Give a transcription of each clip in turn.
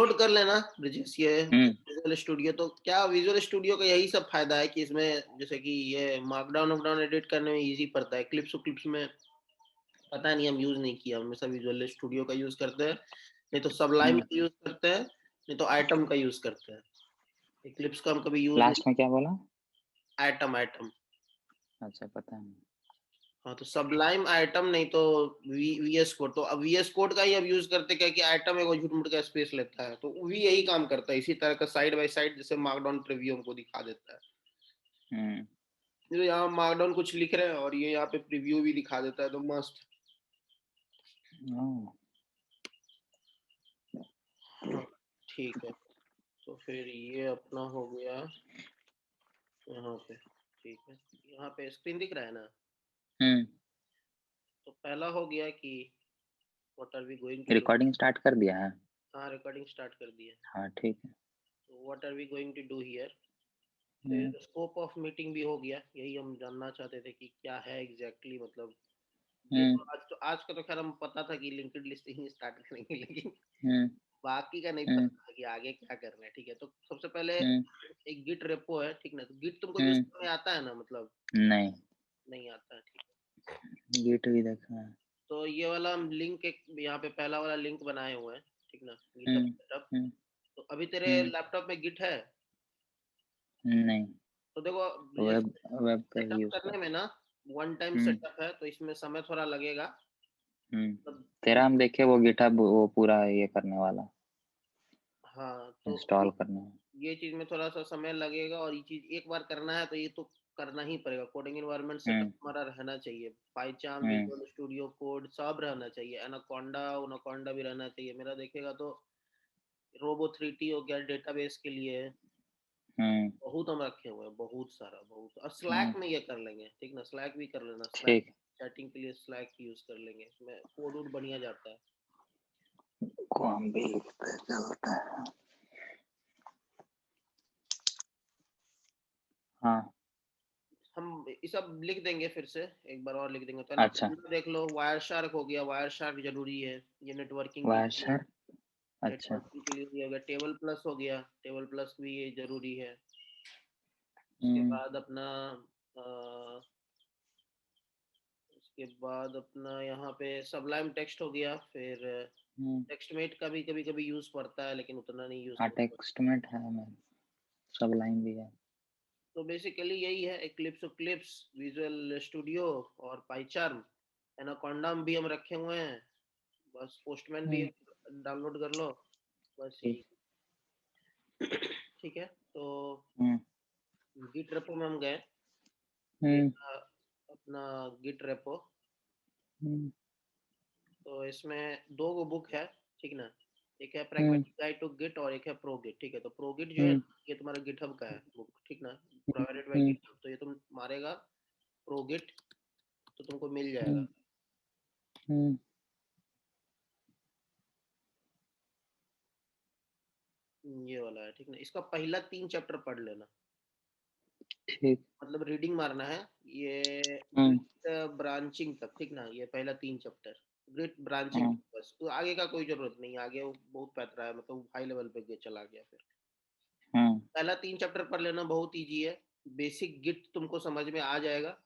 Download कर लेना ब्रिजेश ये विजुअल स्टूडियो। तो क्या विजुअल स्टूडियो का यही सब फायदा है कि इसमें जैसे कि ये मार्कडाउन वार्कडाउन एडिट करने में इजी पड़ता है। क्लिप्स में पता नहीं, हम यूज नहीं किया, हमेशा विजुअल स्टूडियो का यूज करते हैं, नहीं तो सबलाइम का यूज करते हैं, नहीं तो आइटम का यूज करते हैं। क्लिप्स का हम कभी यूज नहीं। लास्ट में क्या बोला? Item item. अच्छा, पता नहीं। हाँ तो सबलाइम आइटम, नहीं तो वीएस कोड। तो अब वीएस कोड का ही अब यूज करते क्या कि आइटम एक झूठ मूठ का स्पेस लेता है, तो भी यही काम करता है, इसी तरह का साइड बाय साइड जैसे मार्कडाउन प्रीव्यू हमको दिखा देता है। तो यहाँ मार्कडाउन कुछ लिख रहे हैं और ये यहाँ पे प्रीव्यू भी दिखा देता है, तो मस्त। हाँ ठीक है, तो फिर ये अपना हो गया यहाँ पे। ठीक है, यहाँ पे स्क्रीन दिख रहा है ना। तो पहला हो गया कि what are we going to do. Recording start कर दिया है? हाँ रिकॉर्डिंग स्टार्ट कर दी है। हाँ, ठीक है। तो what are we going to do here. Hmm, फिर स्कोप ऑफ मीटिंग भी हो गया, यही हम जानना चाहते थे कि क्या है एग्जैक्टली मतलब। ये हम्म, तो आज का तो खैर हम पता था कि लिंक्ड लिस्ट ही स्टार्ट करेंगे, लेकिन हम्म, बाकी का नहीं हम्म, पता था कि आगे क्या करना है। ठीक है, तो सबसे पहले हम्म, एक गिट रेपो है, ठीक ना। तो गिट तुमको यूज हम्म, करने आता है ना, मतलब नहीं, नहीं आता है। ठीक है, गिट भी देखा है। तो ये वाला हम लिंक एक यहाँ पे पहला वाला लिंक बनाए हुए हैं, ठीक ना, गिटहब हम्म, सेटअप। हम्म, तो अभी तेरे हम्म, लैपटॉप में गिट है। नहीं, तो देखो वेब वेब पे सेटअप यूज करने में करता ना वन टाइम हूँ। सेटअप है, तो इसमें समय थोड़ा लगेगा। मतलब तेरा हम देखे वो गिटहब वो पूरा ये करने वाला, हाँ तो इंस्टॉल करने में। ये चीज में थोड़ा सा समय लगेगा, और ये चीज एक बार करना है तो ये तो करना ही पड़ेगा। कोडिंग एनवायरनमेंट सेटअप हम्म, हमारा रहना चाहिए, पाइचार्म, हम्म, विजुअल स्टूडियो कोड सब रहना चाहिए, एनाकोंडा उनाकोंडा भी रहना चाहिए। मेरा देखेगा तो रोबो 3T हो गया डेटाबेस के लिए, हम्म, बहुत हम रखे हुए हैं, बहुत सारा बहुत। और हम्म, स्लैक में ये कर लेंगे, ठीक ना, स्लैक भी कर लेना। स्लैक ठीक। चैटिंग के लिए स्लैक यूज कर लेंगे, इसमें कोड वोड बढ़िया जाता है। को हम भी लिखते हैं, क्या होता है। हाँ, हम ये सब लिख देंगे, फिर से एक बार और लिख देंगे। तो अच्छा। एनाकोंडा देख लो, वायर शार्क हो गया, वायर शार्क जरूरी है, ये नेटवर्किंग के लिए। वाशर। अच्छा। नेटवर्किंग के लिए ये हो गया। टेबल प्लस हो गया, टेबल प्लस भी ये जरूरी है। उसके हम्म, बाद अपना उसके बाद अपना यहाँ पे सबलाइम टेक्स्ट हो गया। फिर हम्म, टेक्स्टमेट का भी कभी कभी यूज पड़ता है, लेकिन उतना नहीं यूज हाँ, करता। टेक्स्टमेट है, मैं सब लाइन भी है। तो बेसिकली यही है, इक्लिप्स क्लिप्स, विजुअल स्टूडियो और पाइचार्म। एनाकोंडा भी हम रखे हुए हैं, बस पोस्टमैन भी हम्म, डाउनलोड कर लो, बस ठीक। यही। ठीक है, तो हम्म, गिट रेपो में हम गए। ये हम्म, था अपना गिट रेपो। हम्म, तो इसमें दो गो बुक है, ठीक ना। एक है हम्म, प्रैग्मेटिक गाइड टू गिट और एक है प्रो गिट। ठीक है, तो प्रो गिट जो है हम्म, ये तुम्हारा गिटहब का है बुक, ठीक ना, हम्म, प्रोवाइडेड बाय हम्म, गिटहब। तो ये तुम मारेगा प्रो गिट तो तुमको मिल हम्म, जाएगा। हम्म, ये वाला है, ठीक ना। इसका पहला 3 चैप्टर पढ़ लेना, ठीक। मतलब रीडिंग मारना है ये। हम्म, ग्रिड ब्रांचिंग तक, ठीक ना, ये पहला 3 चैप्टर ग्रिड ब्रांचिंग हम्म, तक बस। तो आगे का कोई जरूरत नहीं, आगे वो बहुत पैतरा है, मतलब हाई लेवल पे चला गया। फिर हम्म, पहला 3 चैप्टर पढ़ लेना, बहुत इजी है। बेसिक गिट तुमको समझ में आ जाएगा।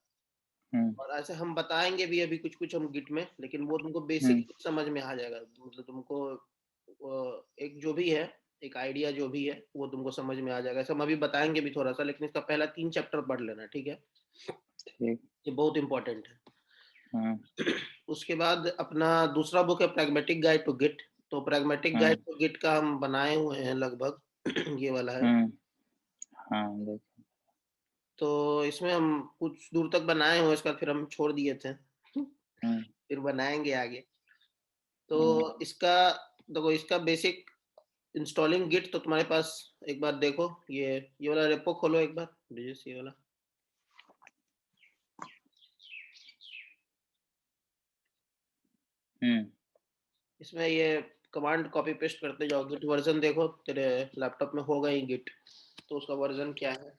हम्म, और ऐसे हम बताएंगे भी अभी कुछ कुछ हम गिट में, लेकिन वो तुमको बेसिक हम्म, समझ में आ जाएगा। मतलब तुमको एक जो भी है, एक आइडिया जो भी है वो तुमको समझ में आ जाएगा। ऐसा हम अभी बताएंगे भी थोड़ा सा, लेकिन इसका पहला 3 चैप्टर पढ़ लेना, ठीक है। ठीक। ये बहुत इंपॉर्टेंट है। हम्म, उसके बाद अपना दूसरा बुक है प्रैग्मेटिक गाइड टू गिट। तो pragmatic guide hmm, to Git का हम बनाए हुए हैं लगभग ये वाला है। हम्म, हाँ, देख। तो इसमें हम कुछ दूर तक बनाए हुए, इसका फिर हम छोड़ दिए थे, हम्म, फिर बनाएंगे आगे। तो हम्म, इसका देखो, इसका बेसिक इंस्टॉलिंग गिट तो तुम्हारे पास, एक बार देखो ये वाला रेपो खोलो एक बार, ये वाला। हम्म, इसमें ये कमांड कॉपी पेस्ट करते जाओ। गिट वर्जन देखो तेरे लैपटॉप में होगा ही गिट, तो उसका वर्जन क्या है।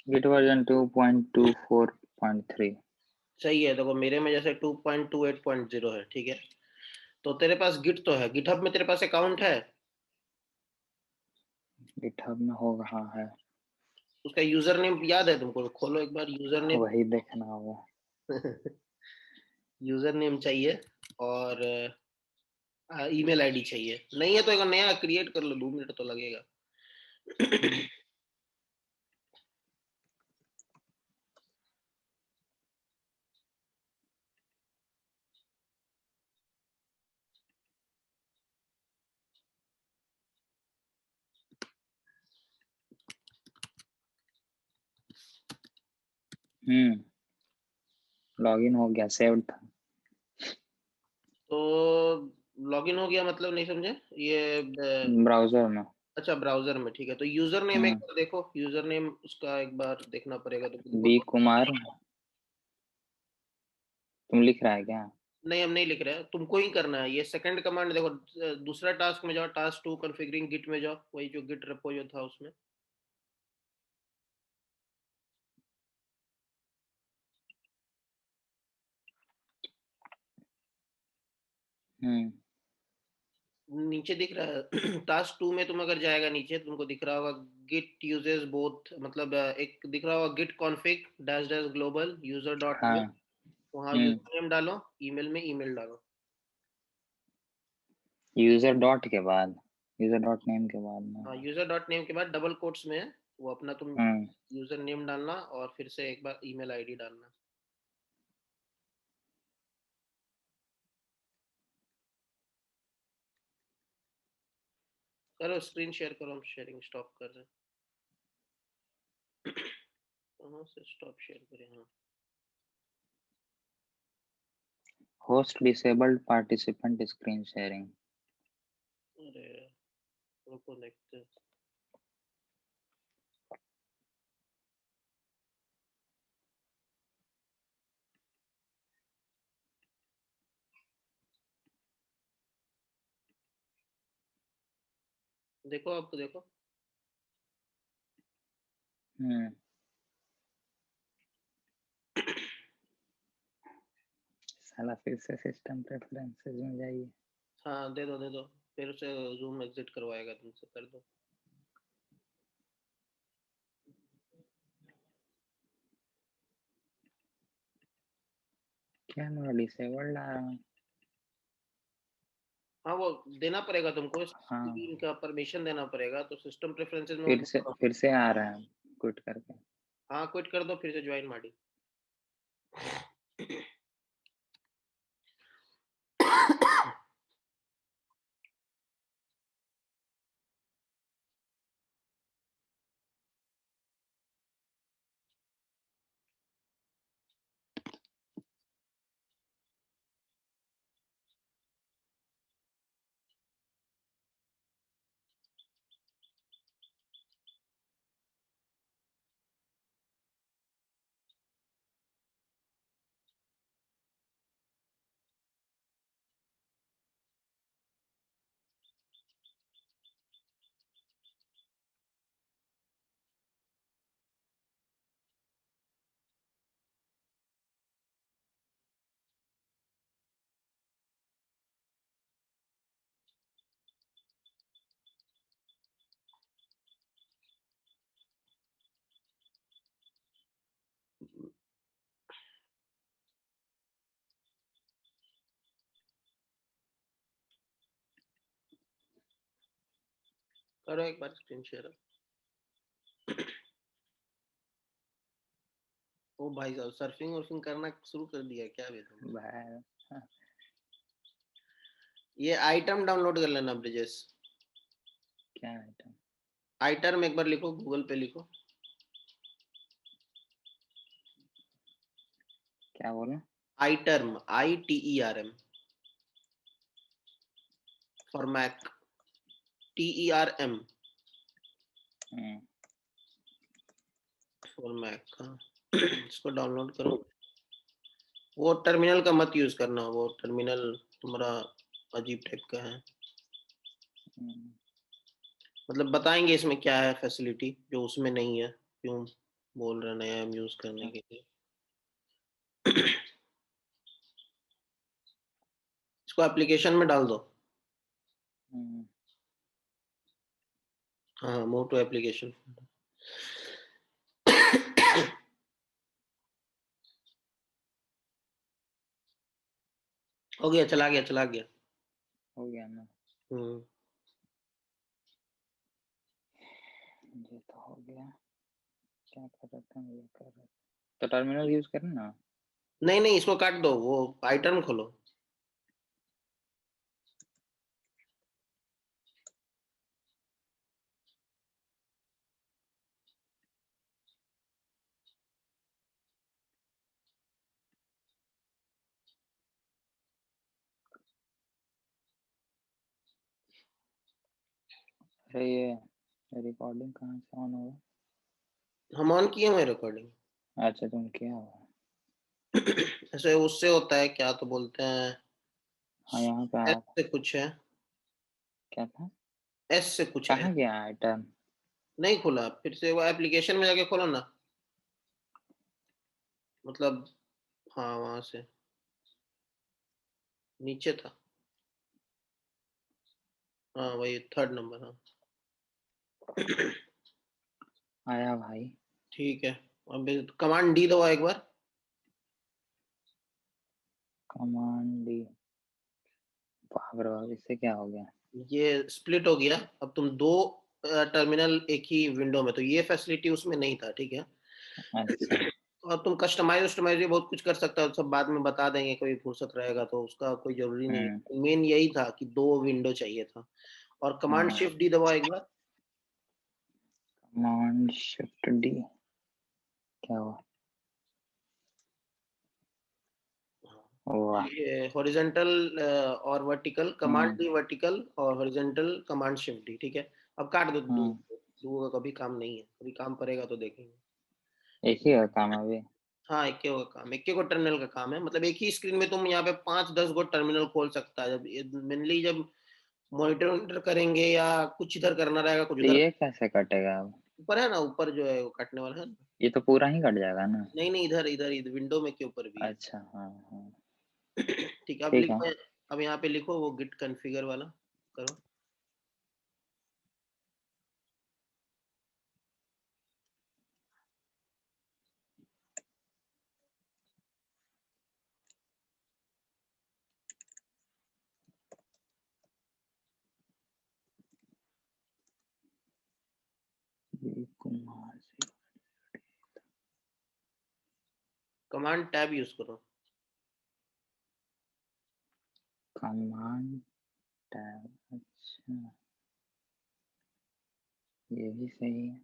Git वर्जन 2.24.3 सही है। देखो मेरे में जैसे 2.28.0 है, ठीक है। तो तेरे पास गिट तो है, गिटहब में तेरे पास अकाउंट है? गिटहब में होगा, हाँ है। उसका यूजर नेम याद है तुमको? खोलो एक बार यूजर नेम। वही देखना होगा। यूजर नेम चाहिए और ईमेल आईडी चाहिए। नहीं है तो एक नया क्रिएट कर लो, 2 मिनट तो लगेगा। लॉगिन हो गया, सेव्ड था। तो लॉगिन हो गया मतलब नहीं समझे ये ब्राउजर में। अच्छा ब्राउजर में, ठीक है। तो यूजर नेम एक हम्म, बार देखो, यूजर नेम उसका एक बार देखना पड़ेगा तुमको बी तो। कुमार। तुम लिख रहा है क्या? नहीं हम नहीं लिख रहे हैं, तुमको ही करना है ये सेकंड कमांड। देखो दूसरा टास्क में जाओ, टास्क 2 कॉन्फ़िगरिंग गिट में जाओ, वही जो गिट रेपो जो था उसमें। हम्म नीचे दिख रहा है टास्क 2 में तुम अगर जाएगा नीचे तुमको दिख रहा होगा गिट यूजेस बोथ, मतलब एक दिख रहा होगा git config dash dash global user dot name. हाँ। वहाँ हम्म यूजर नेम डालो, ईमेल में ईमेल डालो। यूजर डॉट के बाद, यूजर डॉट नेम के बाद में। हाँ यूजर डॉट नेम के बाद डबल कोट्स में है वो अपना तुम हम्म यूजर नेम डालना और फिर से एक बार ईमेल आईडी डालना। करो स्क्रीन शेयर करो, हम शेयरिंग स्टॉप कर रहे हैं। कहाँ से स्टॉप शेयर करें? हाँ host disabled participant screen sharing. अरे रुको देखते हैं। देखो आपको देखो। हम्म साला फिर से सिस्टम प्रेफरेंसेस में जाइए। हाँ दे दो दे दो, फिर से जूम एग्जिट करवाएगा तुमसे, कर दो। क्या मेरा डिसेबल्ड आ रहा है? हाँ वो देना पड़ेगा तुमको, हाँ, स्क्रीन का परमिशन देना पड़ेगा, तो सिस्टम प्रेफरेंसेस में वो फिर से आ रहा है क्विट करके। हाँ क्विट कर दो, फिर से ज्वाइन मारी। करो एक बार स्क्रीन शेयर। ओ भाई साहब सर्फिंग वर्फिंग करना शुरू कर दिया क्या बे तुमने? भाई, हाँ, ये आइटम डाउनलोड कर लेना ब्रिजेश। क्या आइटम? आइटम एक बार लिखो, गूगल पे लिखो। क्या बोला? ITerm, ITERM, for Mac, TERM hmm for Mac. हाँ इसको डाउनलोड करो। वो टर्मिनल का मत यूज करना, वो टर्मिनल तुम्हारा अजीब टाइप का है। हम्म मतलब बताएंगे इसमें क्या है फैसिलिटी जो उसमें नहीं है, क्यों। बोल रहे नया यूज करने के लिए। इसको एप्लीकेशन में डाल दो। हाँ, मूव टू एप्लीकेशन। हो गया, चला गया, चला गया। हो गया ना? ये तो हो गया। क्या कर रहा था, ये कर रहा था, तो टर्मिनल यूज करना ना। नहीं नहीं, इसको काट दो, वो आइटम खोलो। अरे ये रिकॉर्डिंग कहाँ से ऑन होगा? हम ऑन किए हुए रिकॉर्डिंग। अच्छा, तुम किया हुआ। ऐसे उससे होता है, क्या तो बोलते हैं, हाँ, यहाँ पे एस आया था। से कुछ है, क्या था? एस से कुछ है। कहाँ गया आइटम? नहीं खुला, फिर से वो एप्लीकेशन में जाके खोलो ना, मतलब हाँ वहां से नीचे था। हाँ वही थर्ड नंबर, हाँ। आया भाई। ठीक है, अब कमांड डी दबाओ एक बार। Command D. बाप रे बाप, इससे क्या हो गया? ये स्प्लिट हो गया, अब तुम दो टर्मिनल एक ही विंडो में, तो ये फैसिलिटी उसमें नहीं था, ठीक है। अच्छा। और तुम कस्टमाइज भी बहुत कुछ कर सकता हो, सब बाद में बता देंगे, कोई फुर्सत रहेगा तो, उसका कोई जरूरी नहीं हम्म। है, मेन यही था कि दो विंडो चाहिए था। और कमांड हाँ, शिफ्ट डी दबाओ एक बार। Command shift D. क्या हुआ? वाह। ये हॉरिजॉन्टल और वर्टिकल, कमांड डी वर्टिकल और हॉरिजॉन्टल, कमांड शिफ्ट डी, ठीक है। अब काट दो, दो हाँ, दो का कभी काम नहीं है, कभी काम पड़ेगा तो देखेंगे। एक ही का काम है अभी। हाँ, एक का काम, एक को टर्मिनल का काम है, मतलब एक ही स्क्रीन में तुम यहाँ पे 5-10 गो टर्मिनल खोल सकता है, जब मेनली जब मॉनिटर वॉनिटर करेंगे या कुछ इधर करना रहेगा, कुछ तो उधर। ये कैसे कटेगा अब? ऊपर है ना, ऊपर जो है वो काटने वाला है ना। ये तो पूरा ही कट जाएगा ना? नहीं नहीं, इधर इधर इधर विंडो में के ऊपर भी है। अच्छा, हाँ हाँ। ठीक है, अब ठीक है। लिखो, अब यहाँ पे लिखो वो गिट कॉन्फ़िगर वाला करो। ये कुमार से कमांड टैब यूज करो। Command tab. अच्छा, ये भी सही है।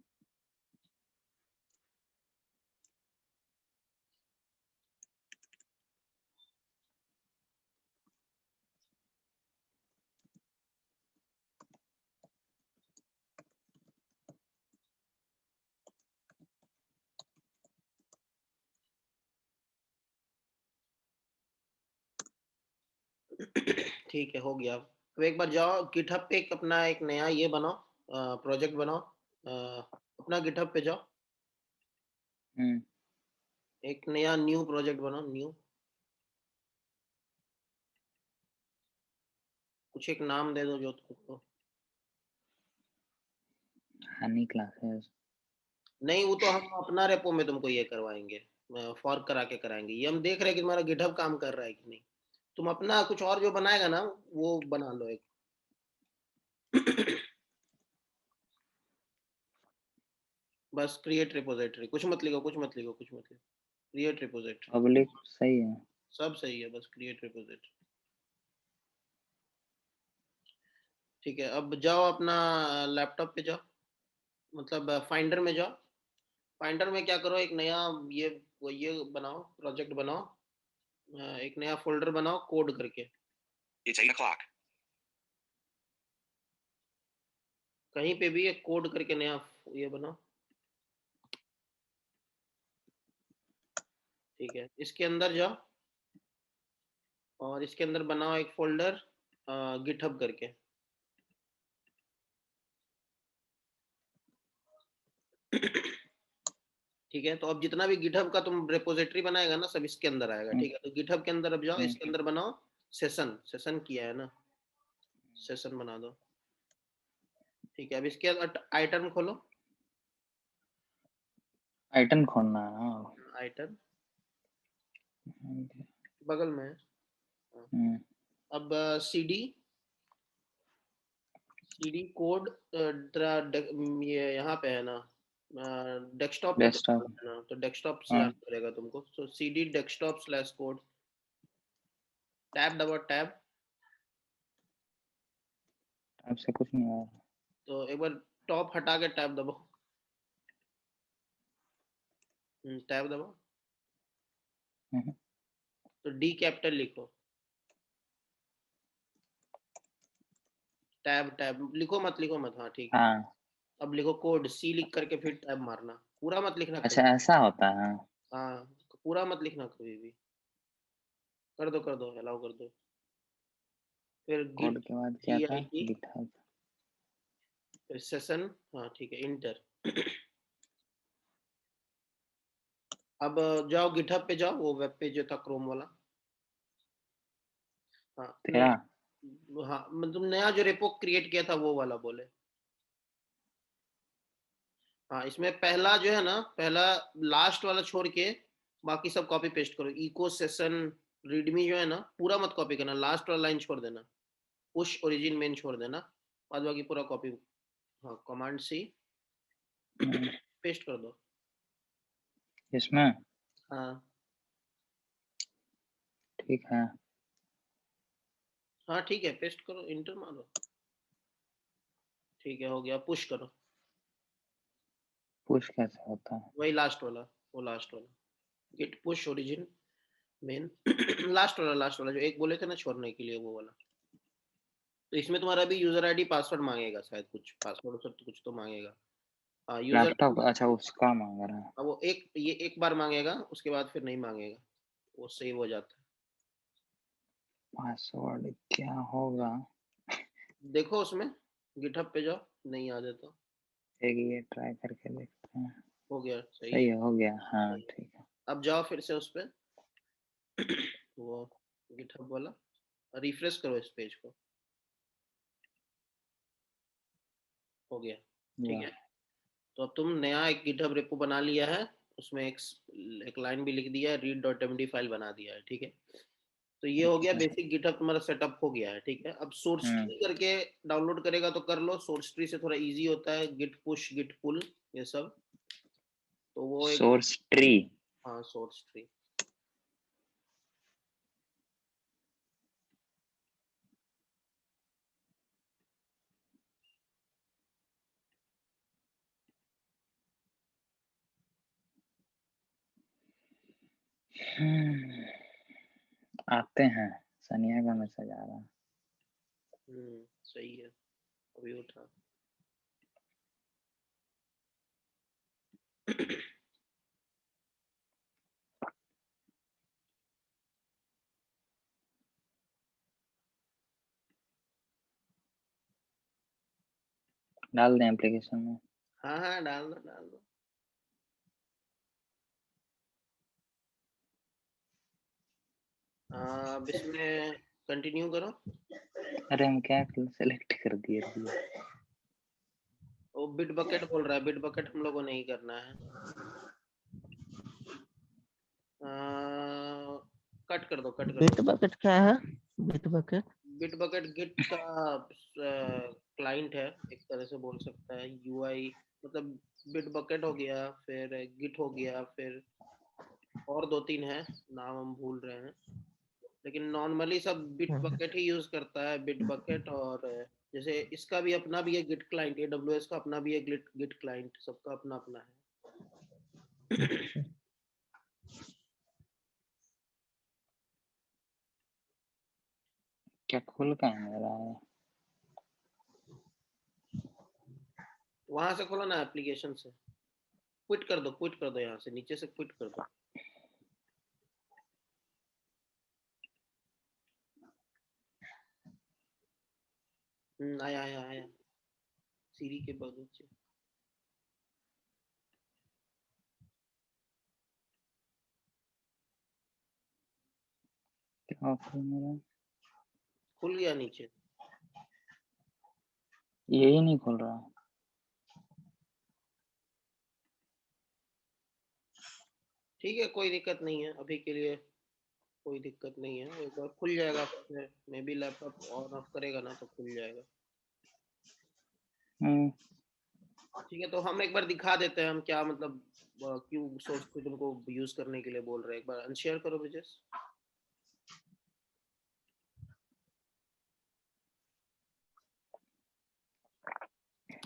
ठीक है, हो गया। अब एक बार जाओ गिटहब पे, एक अपना एक नया ये बनाओ, प्रोजेक्ट बनाओ, अपना गिटहब पे जाओ, हम्म। एक नया न्यू प्रोजेक्ट बनाओ, न्यू, कुछ एक नाम दे दो जो तुमको। हनी क्लासेस। नहीं, वो तो हम अपना रेपो में तुमको ये करवाएंगे, फॉर्क करा के कराएंगे, ये हम देख रहे हैं कि तुम्हारा गिटहब काम कर रहा है कि नहीं। तुम अपना कुछ और जो बनाएगा ना, वो बना लो एक। बस क्रिएट रिपोजिटरी, कुछ मत लिखो, कुछ मत लिखो, कुछ मत लिखो, क्रिएट रिपोजिटरी। पब्लिक सही है। सब सही है, बस क्रिएट रिपोजिटरी। ठीक है, अब जाओ अपना लैपटॉप पे जाओ, मतलब फाइंडर में जाओ। फाइंडर में क्या करो, एक नया ये वो ये बनाओ, प्रोजेक्ट बनाओ, एक नया फोल्डर बनाओ कोड करके। It's 8 o'clock. कहीं पे भी एक कोड करके नया ये बनाओ। ठीक है, इसके अंदर जाओ और इसके अंदर बनाओ एक फोल्डर गिटहब करके। ठीक ठीक है। तो अब जितना भी गिटहब का तुम रेपोजिटरी बनाएगा ना, सब इसके अंदर आएगा। ठीक है। तो गिटहब के अंदर अब जाओ, इसके अंदर बनाओ सेशन किया है ना, सेशन बना दो। ठीक है। अब इसके अंदर आइटम खोलो, आइटम खोलना है। आइटम बगल में है। अब सीडी कोड ये यहाँ पे है ना, डेस्कटॉप पे तो है ना, तो डेस्कटॉप से जाना पड़ेगा तुमको। तो CD desktop slash code, tab दबाओ, टैब से कुछ नहीं आ रहा। तो एक बार टॉप हटा के टैब दबाओ, टैब दबाओ, तो डी कैपिटल लिखो, टैब लिखो मत। हाँ ठीक है। अब लिखो कोड, सी लिख करके फिर टैब मारना, पूरा मत लिखना अच्छा कभी। ऐसा होता है। हाँ, पूरा मत लिखना कभी भी। कर दो, अलाउ कर दो। फिर कोड गिट के बाद क्या था? GIT, गिटहब, फिर सेशन, हाँ ठीक है, इंटर। अब जाओ गिटहब पे जाओ, वो वेब पेज जो था क्रोम वाला। हाँ तेरा हाँ, मतलब नया जो रेपो क्रिएट किया था वो वाला बोले। हाँ, इसमें पहला जो है ना, पहला लास्ट वाला छोड़ के बाकी सब कॉपी पेस्ट करो। इको सेशन रीडमी जो है ना, पूरा मत कॉपी करना, लास्ट वाला लाइन छोड़ देना, पुश ओरिजिन मेन छोड़ देना, बाद बाकी पूरा कॉपी। हाँ, कमांड सी पेस्ट कर दो इसमें। हाँ ठीक है। हाँ ठीक है, पेस्ट करो, इंटर मारो। ठीक है, हो गया। पुश करो, पुश कैसे होता है? वही लास्ट वाला, वो लास्ट वाला, git push origin main. Last वाला जो एक बोले थे ना छोड़ने के लिए, वो वाला। तो इसमें तुम्हारा भी यूजर आईडी पासवर्ड मांगेगा शायद, कुछ पासवर्ड तो कुछ तो मांगेगा। हाँ, यूजर, लैपटॉप, अच्छा उसका मांग रहा है। वो एक बार मांगेगा, उसके बाद फिर नहीं मांगेगा, वो सेव हो जाता पासवर्ड क्या होगा? है। देखो उसमें, गिटहब पे जाओ, नहीं आ जाता। एक ये ट्राई करके देखते हैं। हो गया, सही सही है। है, हो गया। हाँ ठीक है। अब जाओ फिर से उस पे, वो गिटहब वाला, रिफ्रेश करो इस पेज को। हो गया। ठीक है। तो अब तुम नया एक गिटहब रेपो बना लिया है, उसमें एक लाइन भी लिख दिया है, read.md फाइल बना दिया है। ठीक है। तो ये हो गया अच्छा। बेसिक गिटहब, तुम्हारा सेटअप हो गया है। ठीक है। अब सोर्स ट्री करके डाउनलोड करेगा तो कर लो, सोर्स ट्री से थोड़ा इजी होता है, गिट पुश गिट पुल ये सब। तो वो एक, सोर्स ट्री। हाँ सोर्स ट्री। आते हैं। सनिया का मैसेज आ रहा है। सही है, अभी उठा। डाल दें एप्लीकेशन में। हाँ हाँ, डाल दो डाल दो। अब इसमें कंटिन्यू करो। अरे हम क्या सेलेक्ट कर दिए थे। वो बिट बकेट बोल रहा है, बिट बकेट हम लोग को नहीं करना है। कट कर दो, कट कर बिट दो। बकेट क्या है? Bitbucket Bitbucket Git का क्लाइंट है, एक तरह से बोल सकता है, यूआई। मतलब बिट बकेट हो गया, फिर गिट हो गया, फिर और दो तीन है, नाम हम भूल रहे हैं। लेकिन नॉर्मली सब बिट बकेट ही यूज करता है, बिट बकेट। और जैसे इसका भी अपना भी है गिट क्लाइंट, AWS का अपना भी है गिट गिट क्लाइंट, सबका अपना अपना है। क्या खुल कहाँ रहा है? वहां से खोलो ना, एप्लीकेशन से क्विट कर दो, यहाँ से नीचे से क्विट कर दो। आया आया आया, सीरी के बाद नीचे। ऑफ है मेरा, खुल गया नीचे? यही नहीं खुल रहा। ठीक है, कोई दिक्कत नहीं है अभी के लिए, कोई दिक्कत नहीं है, एक बार खुल जाएगा, फिर may be laptop on off करेगा ना तो खुल जाएगा। ठीक है, तो हम एक बार दिखा देते हैं हम क्या मतलब क्यों सोर्स को तुमको यूज करने के लिए बोल रहे हैं। एक बार अनशेयर करो ब्रिजेश।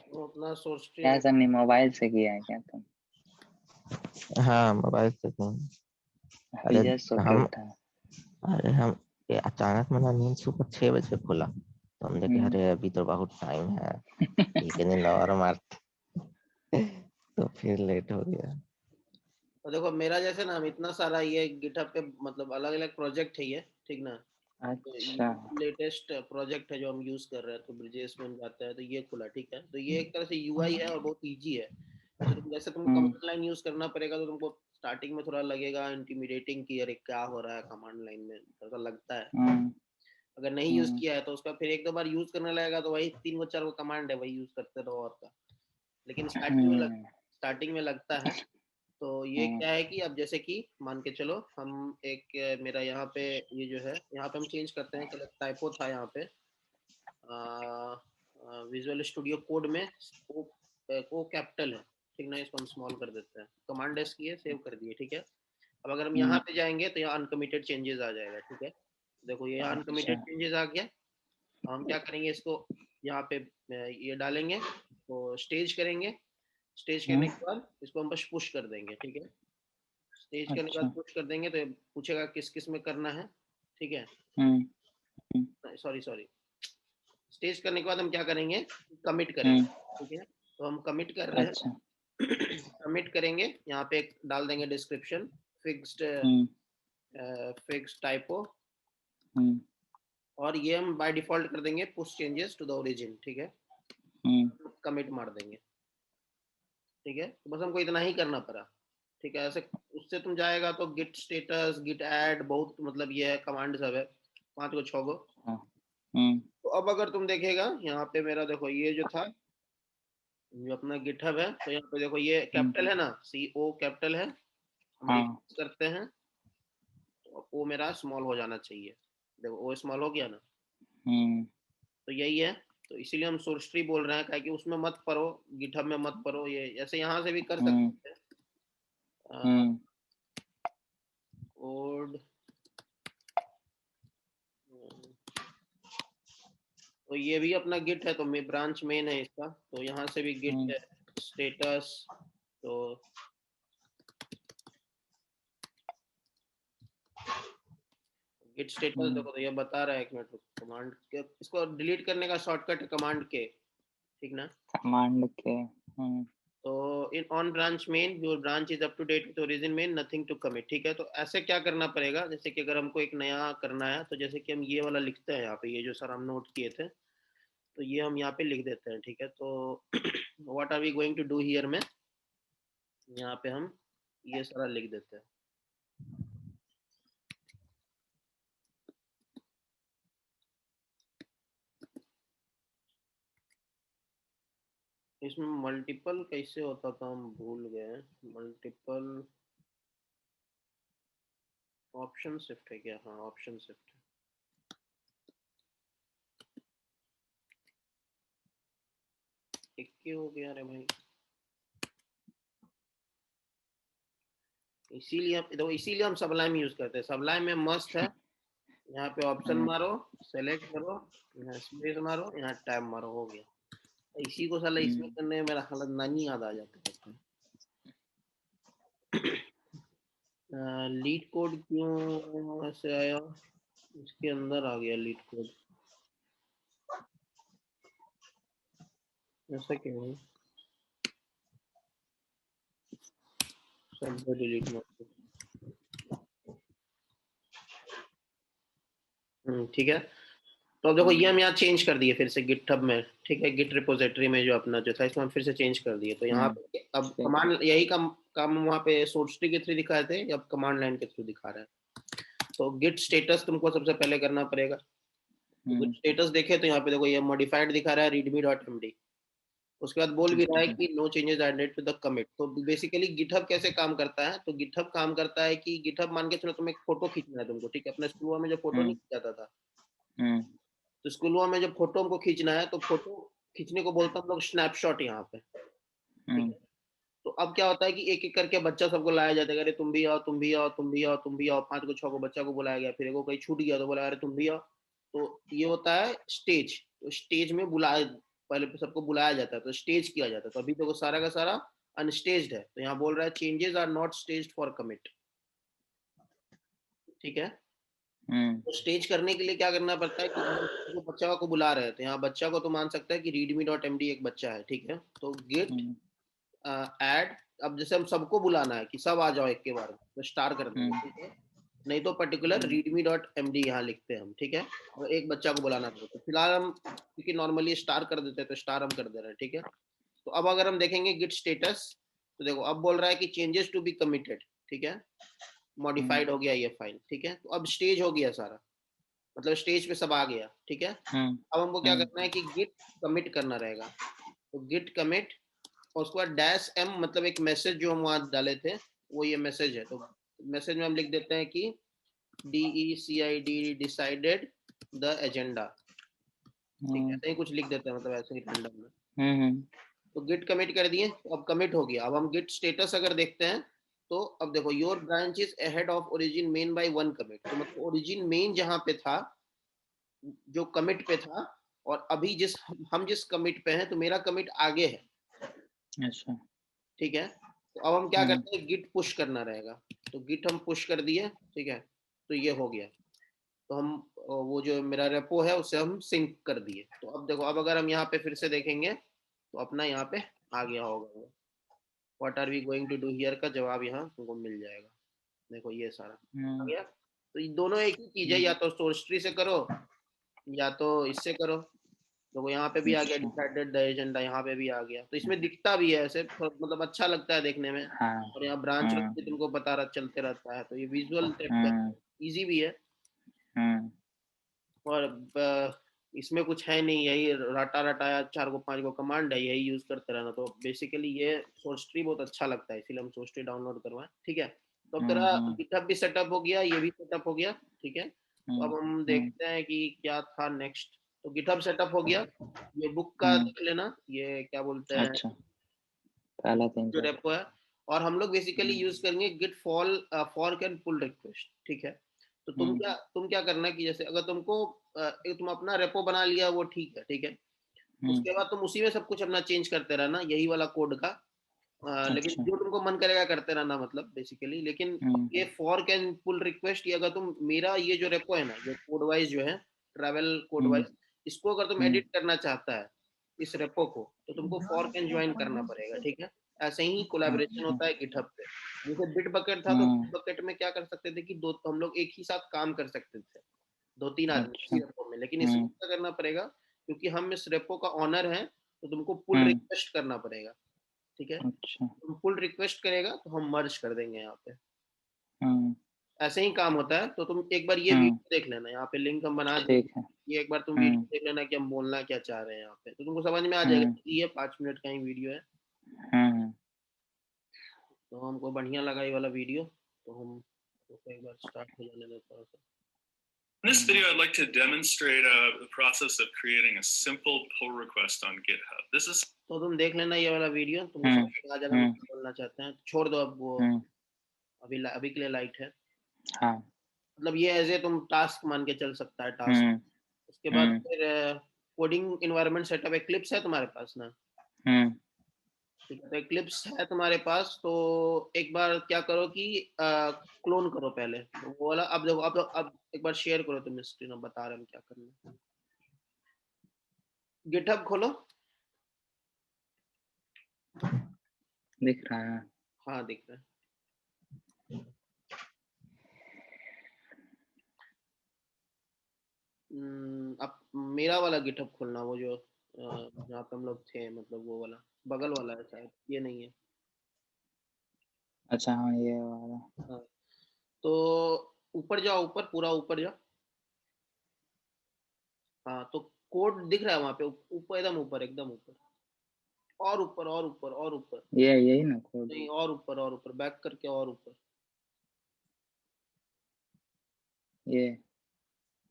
वो अपना सोर्स ट्री क्या सनी मोबाइल से किया है क्या तुम? हाँ मोबाइल से तो। अभी अरे जस्ट सो के हम उठा। हम ये अचानक मेरा नींद सुबह 6 बजे खुला, तो हम देखे अरे अभी तो बहुत टाइम है, एक नींद और मारते तो फिर लेट हो गया। तो देखो मेरा जैसे ना हम इतना सारा ये गिटहब पे मतलब अलग अलग प्रोजेक्ट है ये, ठीक ना। तो अच्छा। ये लेटेस्ट प्रोजेक्ट है जो हम यूज कर रहे हैं, तो ब्रिजेश में जाता है तो ये खुला, ठीक है। तो ये एक तरह से यूआई है और बहुत इजी है। जैसे तुम कमांड लाइन यूज करना पड़ेगा तो तुमको स्टार्टिंग में थोड़ा लगेगा इंटिमिडेटिंग कि अरे क्या हो रहा है कमांड लाइन में, थोड़ा लगता है। अगर नहीं यूज किया है तो उसका फिर एक दो बार यूज करने लगेगा तो वही 3 4 कमांड है, वही यूज करते रहो और का। लेकिन स्टार्टिंग में लगता है। तो ये क्या है कि अब जैसे कि मान के चलो हम एक मेरा यहाँ पे ये जो है यहाँ पे हम चेंज करते हैं। चलो टाइपो था यहाँ पे विजुअल स्टूडियो कोड में ओ कैपिटल है, ठीक ना। इसको हम स्मॉल कर देते हैं, कमांड एस किए सेव कर दिए, ठीक है। अब अगर हम यहाँ पे जाएंगे तो यहाँ अनकमिटेड चेंजेस आ जाएगा, ठीक है। देखो ये यहाँ अनकमिटेड चेंजेस आ गया। हम क्या करेंगे, इसको यहाँ पे ये डालेंगे तो स्टेज करेंगे। स्टेज करने के बाद इसको हम बस पुश कर देंगे, ठीक है। स्टेज करने के बाद पुश कर देंगे तो पूछेगा किस किस में करना है, ठीक है। सॉरी स्टेज करने के बाद हम क्या करेंगे, कमिट करेंगे, ठीक है। तो हम कमिट कर रहे हैं। कमिट करेंगे, यहाँ पे एक डाल देंगे डिस्क्रिप्शन फिक्स्ड टाइपो, और ये हम बाय डिफॉल्ट कर देंगे push changes to the origin, ठीक है। कमिट मार देंगे, ठीक है। तो बस हमको इतना ही करना पड़ा, ठीक है। ऐसे उससे तुम जाएगा तो गिट स्टेटस गिट ऐड बहुत मतलब ये है कमांड सब है, 5 को 6 को। तो अब अगर तुम देखेगा यहाँ पे मेरा देखो ये जो था जो अपना गिटहब है, तो यहाँ पे देखो ये कैपिटल है ना, CO कैपिटल है। हम रिफ्रेश करते हैं तो ओ मेरा स्मॉल हो जाना चाहिए। देखो ओ स्मॉल हो गया ना। तो यही है, तो इसीलिए हम सोर्स ट्री बोल रहे हैं कि उसमें मत पढ़ो, गिटहब में मत पढ़ो। ये ऐसे यहाँ से भी कर सकते हैं कोड। तो ये भी अपना गिट है, तो ब्रांच मेन है इसका, तो यहाँ से भी गिट है स्टेटस। तो गिट स्टेटस देखो तो ये बता रहा है, एक मिनट कमांड के, इसको डिलीट करने का शॉर्टकट है कमांड के, ठीक ना। कमांड के तो इन on branch main your branch is up to date with origin main nothing to commit, ठीक है। तो ऐसे क्या करना पड़ेगा, जैसे कि अगर हमको एक नया करना है तो जैसे कि हम ये वाला लिखते हैं यहाँ पे, ये जो सर हम नोट किए थे तो ये हम यहाँ पे लिख देते हैं, ठीक है। तो what are we going to do here में, यहाँ पे हम ये सारा लिख देते हैं। इसमें मल्टीपल कैसे होता था हम भूल गए। मल्टीपल ऑप्शन शिफ्ट है क्या? हाँ ऑप्शन शिफ्ट है। एक क्यों हो गया रे भाई, इसीलिए हम सबलाइम यूज करते हैं। सबलाइम में मस्त है, यहाँ पे ऑप्शन मारो, सेलेक्ट करो, यहाँ स्पेस मारो, यहाँ टैब मारो, हो गया। इसी को साला इसमें करने में मेरा हालत नानी याद आ जाता है। लीड कोड क्यों ऐसे आया, इसके अंदर आ गया लीड कोड, ऐसा क्यों है? सब डिलीट मार, ठीक है। तो अब देखो ये हम यहाँ चेंज कर दिए फिर से गिटहब में, ठीक है। गिट रिपोजिटरी में जो अपना जो था इसको हम फिर से चेंज कर दिए। तो यहाँ पे अब कमांड यही काम काम वहाँ पे सोर्स ट्री के थ्रू दिखाए थे, अब कमांड लाइन के थ्रू दिखा रहा है। तो गिट स्टेटस तुमको सबसे पहले करना पड़ेगा। तो गिट स्टेटस देखे तो यहाँ पे देखो ये मॉडिफाइड दिखा रहा है readme.md। उसके बाद बोल भी रहा है कि no changes are made to the commit. तो बेसिकली गिटहब कैसे काम करता है, तो गिटहब काम करता है कि गिटहब मान के चलो तुम एक फोटो खींचना है तुमको, ठीक है, अपने स्कूल में जो फोटो नहीं खींचाता था, तो स्कूल में जब फोटो हमको खींचना है तो फोटो खींचने को बोलते हैं हम लोग स्नैपशॉट यहाँ पे, ठीक है। तो अब क्या होता है कि एक एक करके बच्चा सबको लाया जाता है, अरे तुम भी आओ, तुम भी आओ, तुम भी आओ, तुम भी आओ, 5 को 6 को बच्चा को बुलाया गया, फिर एगो कहीं छूट गया तो बोला अरे तुम भी आओ। तो ये होता है स्टेज। तो स्टेज में बुलाया, पहले सबको बुलाया जाता है तो स्टेज किया जाता है। तो अभी तो सारा का सारा अनस्टेज्ड है, तो यहाँ बोल रहा है changes are not staged for commit, ठीक है। तो स्टेज करने के लिए क्या करना पड़ता है कि जो बच्चा को बुला रहे हैं, तो यहाँ बच्चा को तो मान सकता है कि readme.md एक बच्चा है, ठीक है। तो गेट ऐड, अब जैसे हम सबको बुलाना है कि सब आ जाओ एक के बार में, तो स्टार कर देंगे, ठीक है। नहीं तो पर्टिकुलर readme.md यहाँ लिखते हैं हम, ठीक है। और एक बच्चा को बुलाना है, तो फिलहाल हम क्योंकि नॉर्मली स्टार कर देते हैं तो स्टार हम कर दे रहे हैं, ठीक है। तो अब अगर हम देखेंगे गिट स्टेटस, तो देखो अब बोल रहा है कि चेंजेस टू बी कमिटेड, ठीक है, मॉडिफाइड हो गया ये फाइल, ठीक है। तो अब स्टेज हो गया सारा, मतलब स्टेज पे सब आ गया, ठीक है। अब हमको क्या करना है कि गिट कमिट करना रहेगा। तो गिट कमिट और उसके बाद डैश एम, मतलब एक मैसेज जो हम वहां डाले थे वो ये मैसेज है। तो मैसेज में हम लिख देते हैं कि DECID डिसाइडेड द एजेंडा, ठीक है, ऐसे ही कुछ लिख देते हैं, मतलब ऐसे ही रैंडम में। तो गिट कमिट कर दिए, तो अब कमिट हो गया। अब हम गिट स्टेटस अगर देखते हैं तो अब देखो your branch is ahead of origin main by 1 commit. तो मतलब ओरिजिन मेन जहां पे था, जो कमिट पे था, और अभी हम जिस कमिट पे हैं, तो मेरा कमिट आगे है, अच्छा, ठीक है। तो अब हम क्या करते हैं, गिट पुश करना रहेगा। तो गिट हम पुश कर दिए, ठीक है। तो ये हो गया। तो हम वो जो मेरा रेपो है उसे हम सिंक कर दिए। तो अब देखो, अब अगर हम यहाँ पे फिर से देखेंगे तो अपना यहाँ पे आ गया होगा, what are we going to do here का जवाब यहाँ तुमको मिल जाएगा। देखो ये सारा आ गया। तो ये दोनों एक ही चीज है, या तो सोर्स ट्री से करो या तो इससे करो। तो यहाँ पे भी आ गया डिसाइडेड द एजेंडा, यहाँ पे भी आ गया। तो इसमें दिखता भी है ऐसे, मतलब अच्छा लगता है देखने में। और यहाँ ब्रांच भी तुमको पता चलते रहता है, तो ये विजुअल इजी भी है। और इसमें कुछ है नहीं, यही रटा रटाया 4 को 5 को कमांड है, यही यूज करते रहना। तो बेसिकली ये सोर्स ट्री बहुत अच्छा लगता है, इसीलिए हम सोर्स ट्री डाउनलोड करवाएं, ठीक है। तो अब तेरा गिटहब भी सेटअप हो गया, ये भी सेटअप हो गया, ठीक है। तो अब हम देखते हैं कि क्या था नेक्स्ट। तो गिटहब सेटअप हो गया, ये बुक का देख लेना, ये क्या बोलते हैं, अच्छा, पहला जो रेपो है। और हम लोग बेसिकली यूज करेंगे git fork and pull request, ठीक है। तो तुम क्या करना कि जैसे अगर तुमको तुम अपना रेपो बना लिया वो ठीक है, ठीक है। उसके बाद तुम उसी में सब कुछ अपना चेंज करते रहना, यही वाला कोड का। लेकिन जो तुमको मन करेगा करते रहना, मतलब बेसिकली। लेकिन ये फॉर्क एंड पुल रिक्वेस्ट, ये अगर तुम मेरा ये जो रेपो है ना, ये कोड वाइज जो है, ट्रैवल कोड वाइज, इसको अगर तुम एडिट करना चाहता है इस रेपो को, तो तुमको फॉर्क एंड ज्वाइन करना पड़ेगा, ठीक है। ऐसे ही कोलैबोरेशन होता है गिटहब पे। जैसे बिट बकेट था, तो बिट बकेट में क्या कर सकते थे कि हम लोग एक ही साथ काम कर सकते थे, 2-3 आदमी इसी रेपो में। लेकिन इसमें क्या करना पड़ेगा, क्योंकि हम इस रेपो का ऑनर है, तो तुमको पुल रिक्वेस्ट करना पड़ेगा, ठीक है। अच्छा, तुम पुल रिक्वेस्ट करेगा तो हम मर्ज कर देंगे यहाँ पे। ऐसे ही काम होता है। तो तुम एक बार ये वीडियो देख लेना, यहाँ पे लिंक हम बना देंगे, ये एक बार तुम वीडियो देख लेना कि हम बोलना क्या चाह रहे हैं यहाँ पे, तो तुमको समझ में आ जाएगा। ये 5 मिनट का ही वीडियो है। तो हमको बढ़िया लगा ये वाला वीडियो, तो हम एक बार स्टार्ट हो जाने देते हैं। In this video, I'd like to demonstrate the process of creating a simple pull request on GitHub. This is तो तुम देख लेना ये वाला वीडियो, तुम बोलना चाहते हैं छोड़ दो, अब वो अभी के लिए लाइट है। हाँ, मतलब ये एज ए तुम टास्क मान के चल सकता है, टास्क। उसके बाद फिर कोडिंग एनवायरनमेंट सेटअप, एक्लिप्स है तुम्हारे पास ना? ठीक है, तो एक्लिप्स है तुम्हारे पास, तो एक बार क्या करो कि क्लोन करो पहले, तो वो वाला। अब देखो, अब एक बार शेयर करो तुम स्क्रीन, अब बता रहे हम क्या करना है। गिटहब खोलो, दिख रहा है? हाँ दिख रहा है। अब मेरा वाला गिटहब खोलना, वो जो जहाँ पे हम लोग थे, मतलब वो वाला बगल वाला है शायद, ये नहीं है। अच्छा हाँ, ये वाला। हाँ, तो ऊपर जाओ, ऊपर पूरा ऊपर जाओ। हाँ तो कोड दिख रहा है वहां पे, ऊपर एकदम ऊपर, एकदम ऊपर, और ऊपर और ऊपर और ऊपर। ये यही ना कोड? नहीं, और ऊपर बैक करके और ऊपर। ये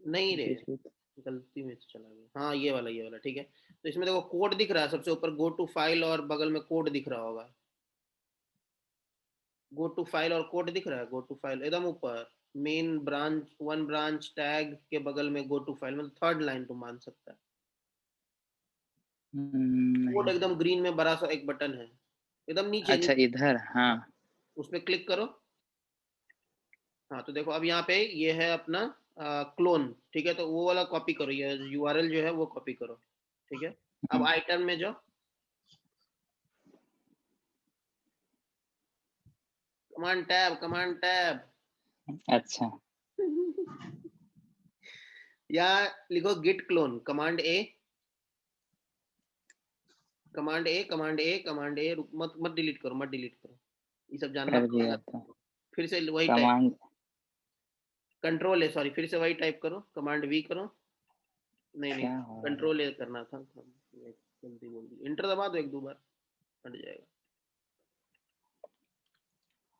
नहीं रे, इसलिए गलती में चला गया। हाँ ये वाला ठीक है। तो इसमें देखो कोड दिख रहा है सबसे ऊपर, गो टू फाइल और बगल में कोड दिख रहा होगा। गो टू फाइल और कोड दिख रहा है, गो टू फाइल एकदम ऊपर, main branch, one branch tag के बगल में गो टू फाइल, मतलब थर्ड लाइन तुम मान सकता है। कोड नहीं। एकदम ग्रीन में बड़ा सा एक बटन है, एकदम नीचे अच्छा नीचे। इधर, हाँ। उस पर क्लिक करो। हाँ तो देखो अब यहाँ पे ये है अपना क्लोन, ठीक है। तो वो वाला कॉपी करो, ये यूआरएल जो है वो कॉपी करो, ठीक है। अब आइटम में जाओ, कमांड टैब। अच्छा। यहाँ लिखो गिट क्लोन, कमांड ए, मत डिलीट करो, ये सब जानना कर दिया पड़ेगा। था फिर से वही टाइप, कमांड। कंट्रोल ए, सॉरी, फिर से वही टाइप करो, कमांड वी करो। नहीं, क्या हो रहा है? कंट्रोल ए करना था, गलती बोल दी। इंटर दबा दो एक दो बार, हट जाएगा।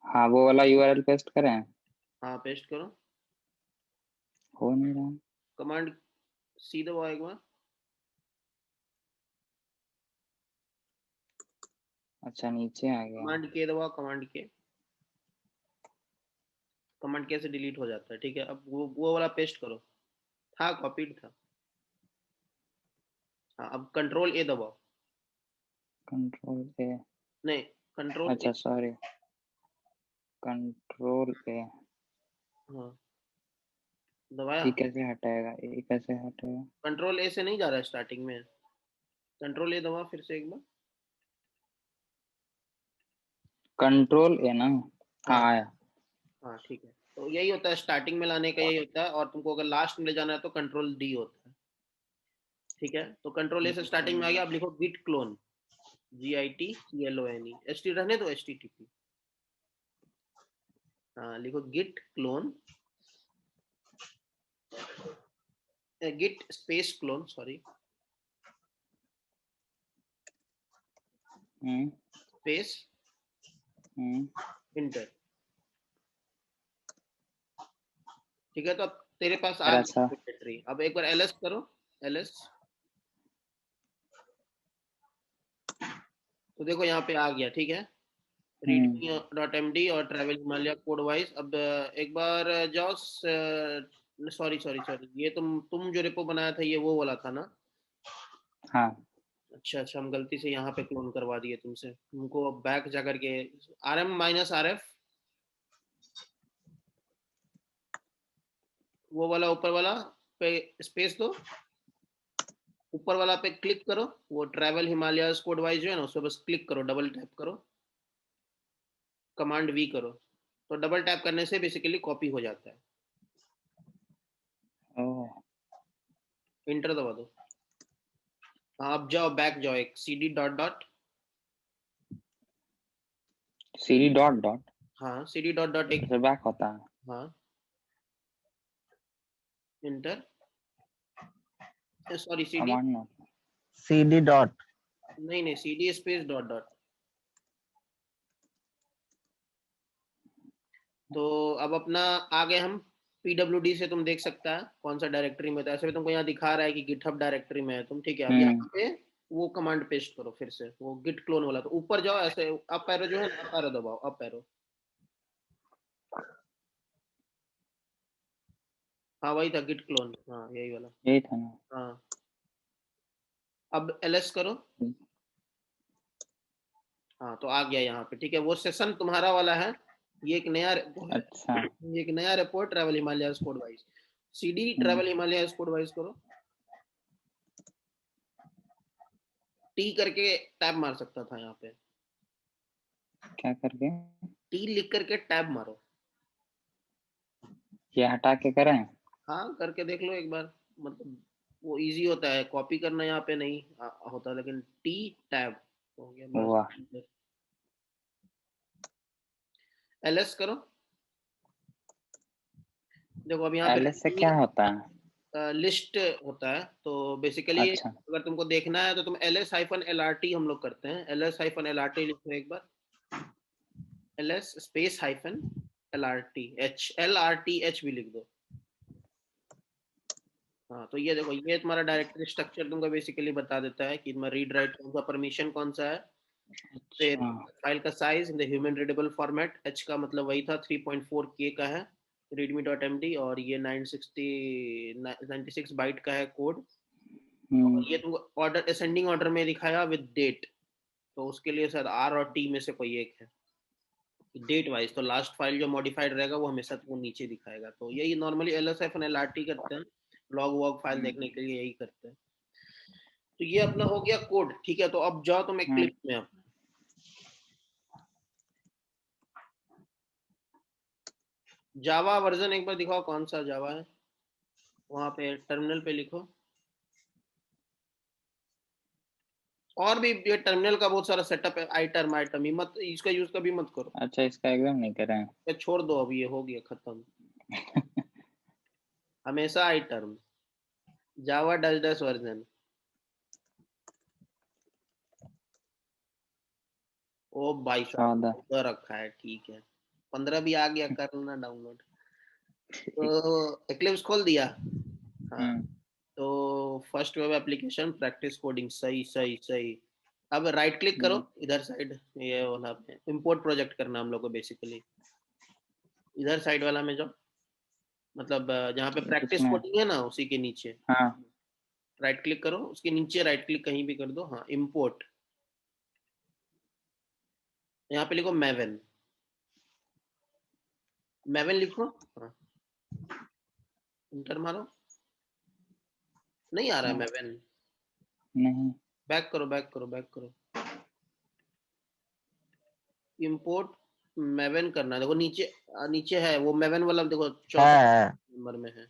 हाँ वो वाला यूआरएल पेस्ट करें? हाँ पेस्ट करो। हो नहीं रहा। कमांड सी दबाओ एक बार। अच्छा नीचे आ गया। कमांड के दबाओ, कमांड के से डिलीट हो जाता है, ठीक है। अब वो वाला पेस्ट करो, था कॉपीड था। हाँ अब कंट्रोल ए दबाओ। कंट्रोल ए। नहीं, कंट्रोल ए। अच्छा सॉरी, कंट्रोल ए। हाँ दबाया। ये कैसे हटाएगा, ये कैसे हटाएगा? कंट्रोल ए से नहीं जा रहा है स्टार्टिंग में, कंट्रोल ए दबा फिर से एक बार। कंट्रोल ए ना? हाँ हाँ आया। हाँ ठीक है। तो यही होता है, स्टार्टिंग में लाने का यही होता है, और तुमको अगर लास्ट में ले जाना है तो कंट्रोल डी होता है, ठीक है। तो कंट्रोल ए से स्टार्टिंग में आ गया। अब लिखो git clone, GIT CLONE, S T रहने दो, HTTP। हाँ लिखो git clone, git space clone, sorry, space enter, ठीक है। तो अब तेरे पास आ गई अच्छा। डायरेक्टरी। अब एक बार ls करो, ls। तो देखो यहाँ पे आ गया, ठीक है। readme.md और ट्रैवल हिमालय कोड वाइज। अब एक बार जाओ, सॉरी, ये तुम जो रेपो बनाया था ये वो वाला था ना? हाँ। अच्छा, हम गलती से यहाँ पे क्लोन करवा दिए तुमसे, तुमको अब बैक जा करके rm-rf, वो वाला ऊपर वाला पे स्पेस दो, ऊपर वाला पे क्लिक करो, वो ट्रैवल हिमालय कोड वाइज जो है ना, उस पर बस क्लिक करो, डबल टैप करो, कमांड वी करो। तो डबल टैप करने से बेसिकली कॉपी हो जाता है। ओह। इंटर दबा दो। हाँ अब जाओ, बैक जाओ, एक cd dot dot, CD dot dot? हाँ cd डॉट डॉट एक, ऐसे बैक होता है? हाँ इंटर, सॉरी cd, कमांड ना? CD dot. नहीं cd स्पेस डॉट डॉट। तो अब अपना आ गए हम PWD से, तुम देख सकता है कौन सा डायरेक्टरी में था। ऐसे भी तुमको यहाँ दिखा रहा है कि गिटहब डायरेक्टरी में है तुम, ठीक है। अब यहाँ पे वो कमांड पेस्ट करो फिर से, वो गिट क्लोन वाला। तो ऊपर जाओ, ऐसे अप एरो जो है ना, अप एरो दबाओ, अप एरो। हाँ वही था गिट क्लोन, हाँ यही वाला। यही था ना? हाँ अब ls करो। हाँ तो आ गया यहाँ पे, ठीक है। वो सेशन तुम्हारा वाला है, ये एक नया repo है, अच्छा। ये एक नया report travel Himalaya code wise, cd travel Himalaya code wise करो। टी करके टैब मार सकता था यहाँ पे, क्या करके? टी लिख करके टैब मारो। ये हटा के करें? हाँ करके देख लो एक बार, मतलब वो इजी होता है, कॉपी करना यहाँ पे नहीं होता, लेकिन टी टैब हो गया वाह। बस। ls करो। देखो अब यहाँ एलएस से पे क्या होता है? लिस्ट होता है, तो बेसिकली अच्छा अगर तुमको देखना है तो तुम ls-lrt हम लोग करते हैं, ls-lrt लिखो एक बार, ls space hyphen lrt lrth भी लिख दो। हाँ, तो ये देखो, ये तुम्हारा डायरेक्टरी स्ट्रक्चर तुमको बेसिकली बता देता है कि तुम्हारा रीड राइट कौन सा, परमिशन कौन सा है, फिर अच्छा फाइल का size in the human readable format, h का मतलब वही था 3.4K का है readme.md, और ये 96 बाइट का है कोड, और ये तुमको ऑर्डर असेंडिंग ऑर्डर में दिखाया विद डेट, तो उसके लिए शायद आर और टी में से कोई एक है डेट वाइज, तो लास्ट फाइल जो मॉडिफाइड रहेगा वो हमेशा तुमको नीचे दिखाएगा। तो यही नॉर्मली ls-lrt करते हैं, लॉग वॉग फाइल देखने के लिए यही करते हैं। तो ये अपना हो गया कोड, ठीक है। तो अब जाओ तुम एक्लिप्स में, अपना जावा वर्जन एक बार दिखाओ कौन सा जावा है, वहां पे टर्मिनल पे लिखो। और भी ये टर्मिनल का बहुत सारा सेटअप है, आई टर्म मत, इसका यूज कभी मत करो। अच्छा इसका एकदम नहीं कर रहे हैं। ये छोड़ दो, अभी ये हो गया खत्म। हमेशा I term, Java does version. ओ भाई साहब 14 तो रखा है, ठीक है, 15 भी आ गया, कर लेना डाउनलोड। तो एक्लिप्स खोल दिया, हाँ। तो first web application practice coding, सही सही सही। अब राइट क्लिक करो इधर साइड, ये वाला पे इंपोर्ट प्रोजेक्ट करना हम लोग को बेसिकली, इधर साइड वाला में जाओ, मतलब जहाँ पे प्रैक्टिस इसमें कोडिंग है ना उसी के नीचे हाँ राइट क्लिक करो, उसके नीचे राइट क्लिक कहीं भी कर दो, हाँ इंपोर्ट, यहाँ पे लिखो मैवन, मैवन लिखो, हाँ इंटर मारो, नहीं आ रहा है मैवन, नहीं बैक करो बैक करो बैक करो, इंपोर्ट मैवन करना है, देखो नीचे नीचे है वो मैवन वाला, देखो 14 नंबर में है।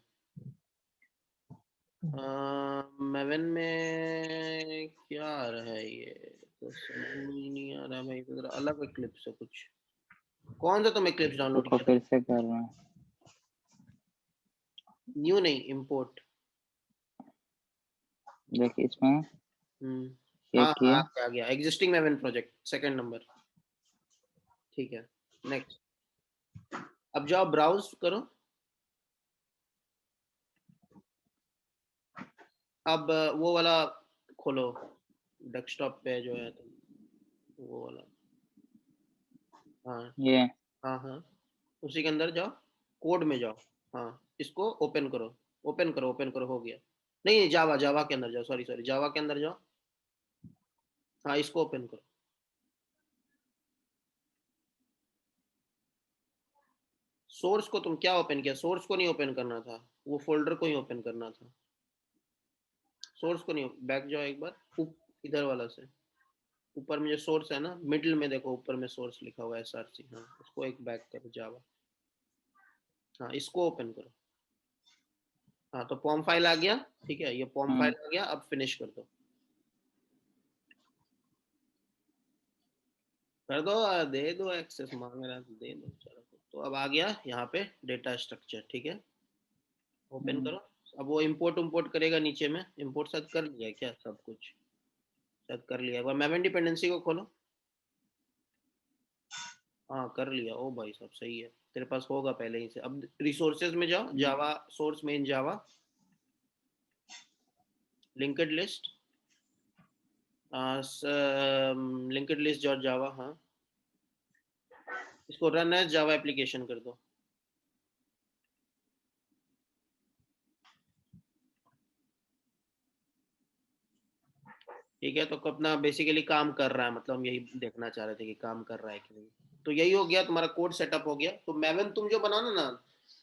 मैवन में क्या आ रहा है, ये तो समझ में नहीं आ रहा भाई, तो जरा अलग क्लिप्स है कुछ। कौन सा तुम क्लिप्स डाउनलोड देखो किया फिर था? से कर रहा हूँ। न्यू नहीं, इंपोर्ट। देखिए इसमें हाँ एक हाँ, ये आ गया एग्जिस्टिंग मैवन प्रोजेक्ट, सेकंड नंबर, ठीक है। नेक्स्ट, अब जाओ ब्राउज करो, अब वो वाला खोलो, डेस्कटॉप पे जो है वो वाला, हाँ ये हाँ हाँ, उसी के अंदर जाओ, कोड में जाओ, हाँ इसको ओपन करो, ओपन करो ओपन करो, हो गया। नहीं नहीं, जावा जावा के अंदर जाओ, सॉरी सॉरी, जावा के अंदर जाओ, हाँ इसको ओपन करो। सोर्स को तुम क्या ओपन किया, सोर्स को नहीं ओपन करना था, वो फोल्डर को ही ओपन करना था, सोर्स को नहीं। बैक जाओ एक बार, इधर वाला से, ऊपर में जो सोर्स है ना, मिडिल में देखो ऊपर में सोर्स लिखा हुआ है src, हाँ उसको एक बैक करो, जावा, हाँ इसको ओपन करो, हाँ तो पॉम फाइल आ गया, ठीक है, ये पॉम फाइल आ गया, अब फिनिश कर दो, कर दो, दे दो एक्सेस, मांग रहा है तो दे दो, चलो। तो अब आ गया यहाँ पे डेटा स्ट्रक्चर, ठीक है, ओपन करो। अब वो इंपोर्ट उम्पोर्ट करेगा नीचे में, इंपोर्ट शायद कर लिया क्या, सब कुछ शायद कर लिया, एक बार मैवन डिपेंडेंसी को खोलो, हाँ कर लिया, ओ भाई साहब सही है, तेरे पास होगा पहले ही से। अब रिसोर्सेज में जाओ, जावा सोर्स में, in Java linked list, linked list dot Java, हाँ इसको रन एज जावा एप्लीकेशन कर दो। ठीक है, तो अपना बेसिकली काम कर रहा है, मतलब हम यही देखना चाह रहे थे कि काम कर रहा है कि नहीं। तो यही हो गया तुम्हारा कोड सेटअप हो गया। तो मैवन तुम जो बनाना ना,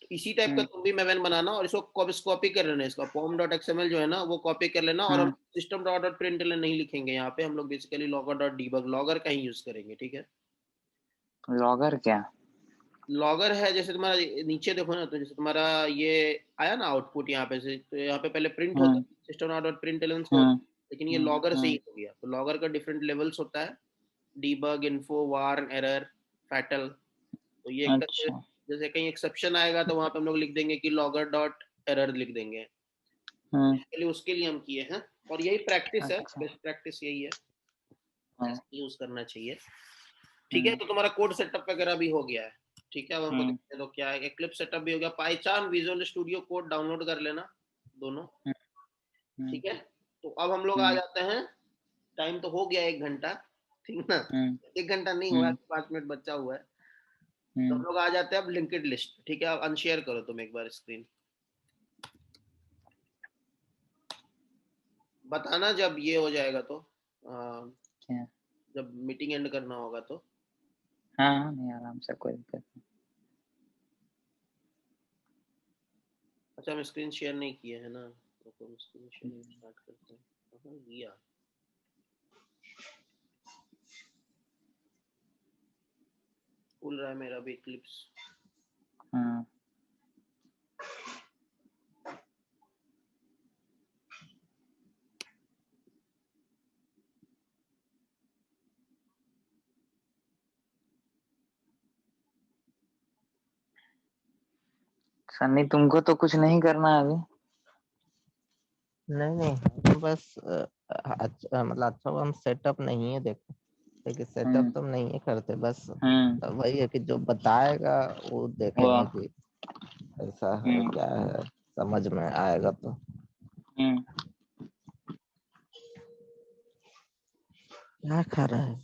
तो इसी टाइप का तुम भी मैवन बनाना, और इसको कॉपी कर लेना, इसका pom.xml जो है ना वो कॉपी कर लेना, और हम सिस्टम डॉट प्रिंट नहीं लिखेंगे यहाँ पे, हम लोग basically logger dot debug, logger का ही यूज करेंगे, ठीक है। लॉगर क्या? लॉगर है, जैसे तुम्हारा नीचे देखो ना, तो जैसे तुम्हारा ये आया ना आउटपुट यहाँ पे से, तो यहाँ पे पहले प्रिंट होता है, सिस्टम डॉट प्रिंटलन से होता है, लेकिन ये लॉगर से ही हो गया। तो लॉगर का डिफरेंट लेवल्स होता है, debug, info, warn, error, fatal. तो ये एक तरह से अच्छा जैसे कहीं एक्सेप्शन आएगा तो वहां पे हम लोग लिख देंगे कि लॉगर डॉट एरर लिख देंगे, उसके लिए हम किए हैं। और यही प्रैक्टिस है, बेस्ट प्रैक्टिस यही है, यूज करना चाहिए। ठीक है, तो तुम्हारा कोड सेटअप वगैरह भी हो गया है। ठीक है, अब हमको देखते हैं तो क्या है, क्लिप सेटअप भी हो गया, Python visual studio code download कर लेना दोनों। ठीक है, तो अब हम लोग आ जाते हैं, टाइम तो हो गया 1 घंटा, ठीक ना, 1 घंटा नहीं हुआ, 5 मिनट बचा हुआ है, तो हम लोग आ जाते हैं अब लिंक्ड लिस्ट। ठीक है, अब अनशेयर करो तुम एक बार स्क्रीन, बताना जब ये हो जाएगा तो, जब मीटिंग एंड करना होगा तो। हाँ नहीं, आराम से, कोई दिक्कत नहीं। अच्छा, हम स्क्रीन शेयर नहीं किए है ना, तो हम स्क्रीन शेयर स्टार्ट करते हैं। कहाँ गया, खुल रहा है मेरा भी क्लिप्स। सन्नी, तुमको तो कुछ नहीं करना है अभी? नहीं हम बस अच्छा, मतलब अच्छा हम सेटअप नहीं है, देखो देखिए सेटअप तो हम नहीं है करते, बस वही है कि जो बताएगा वो देखेंगे कि ऐसा है क्या है, समझ में आएगा तो। क्या खा रहा है?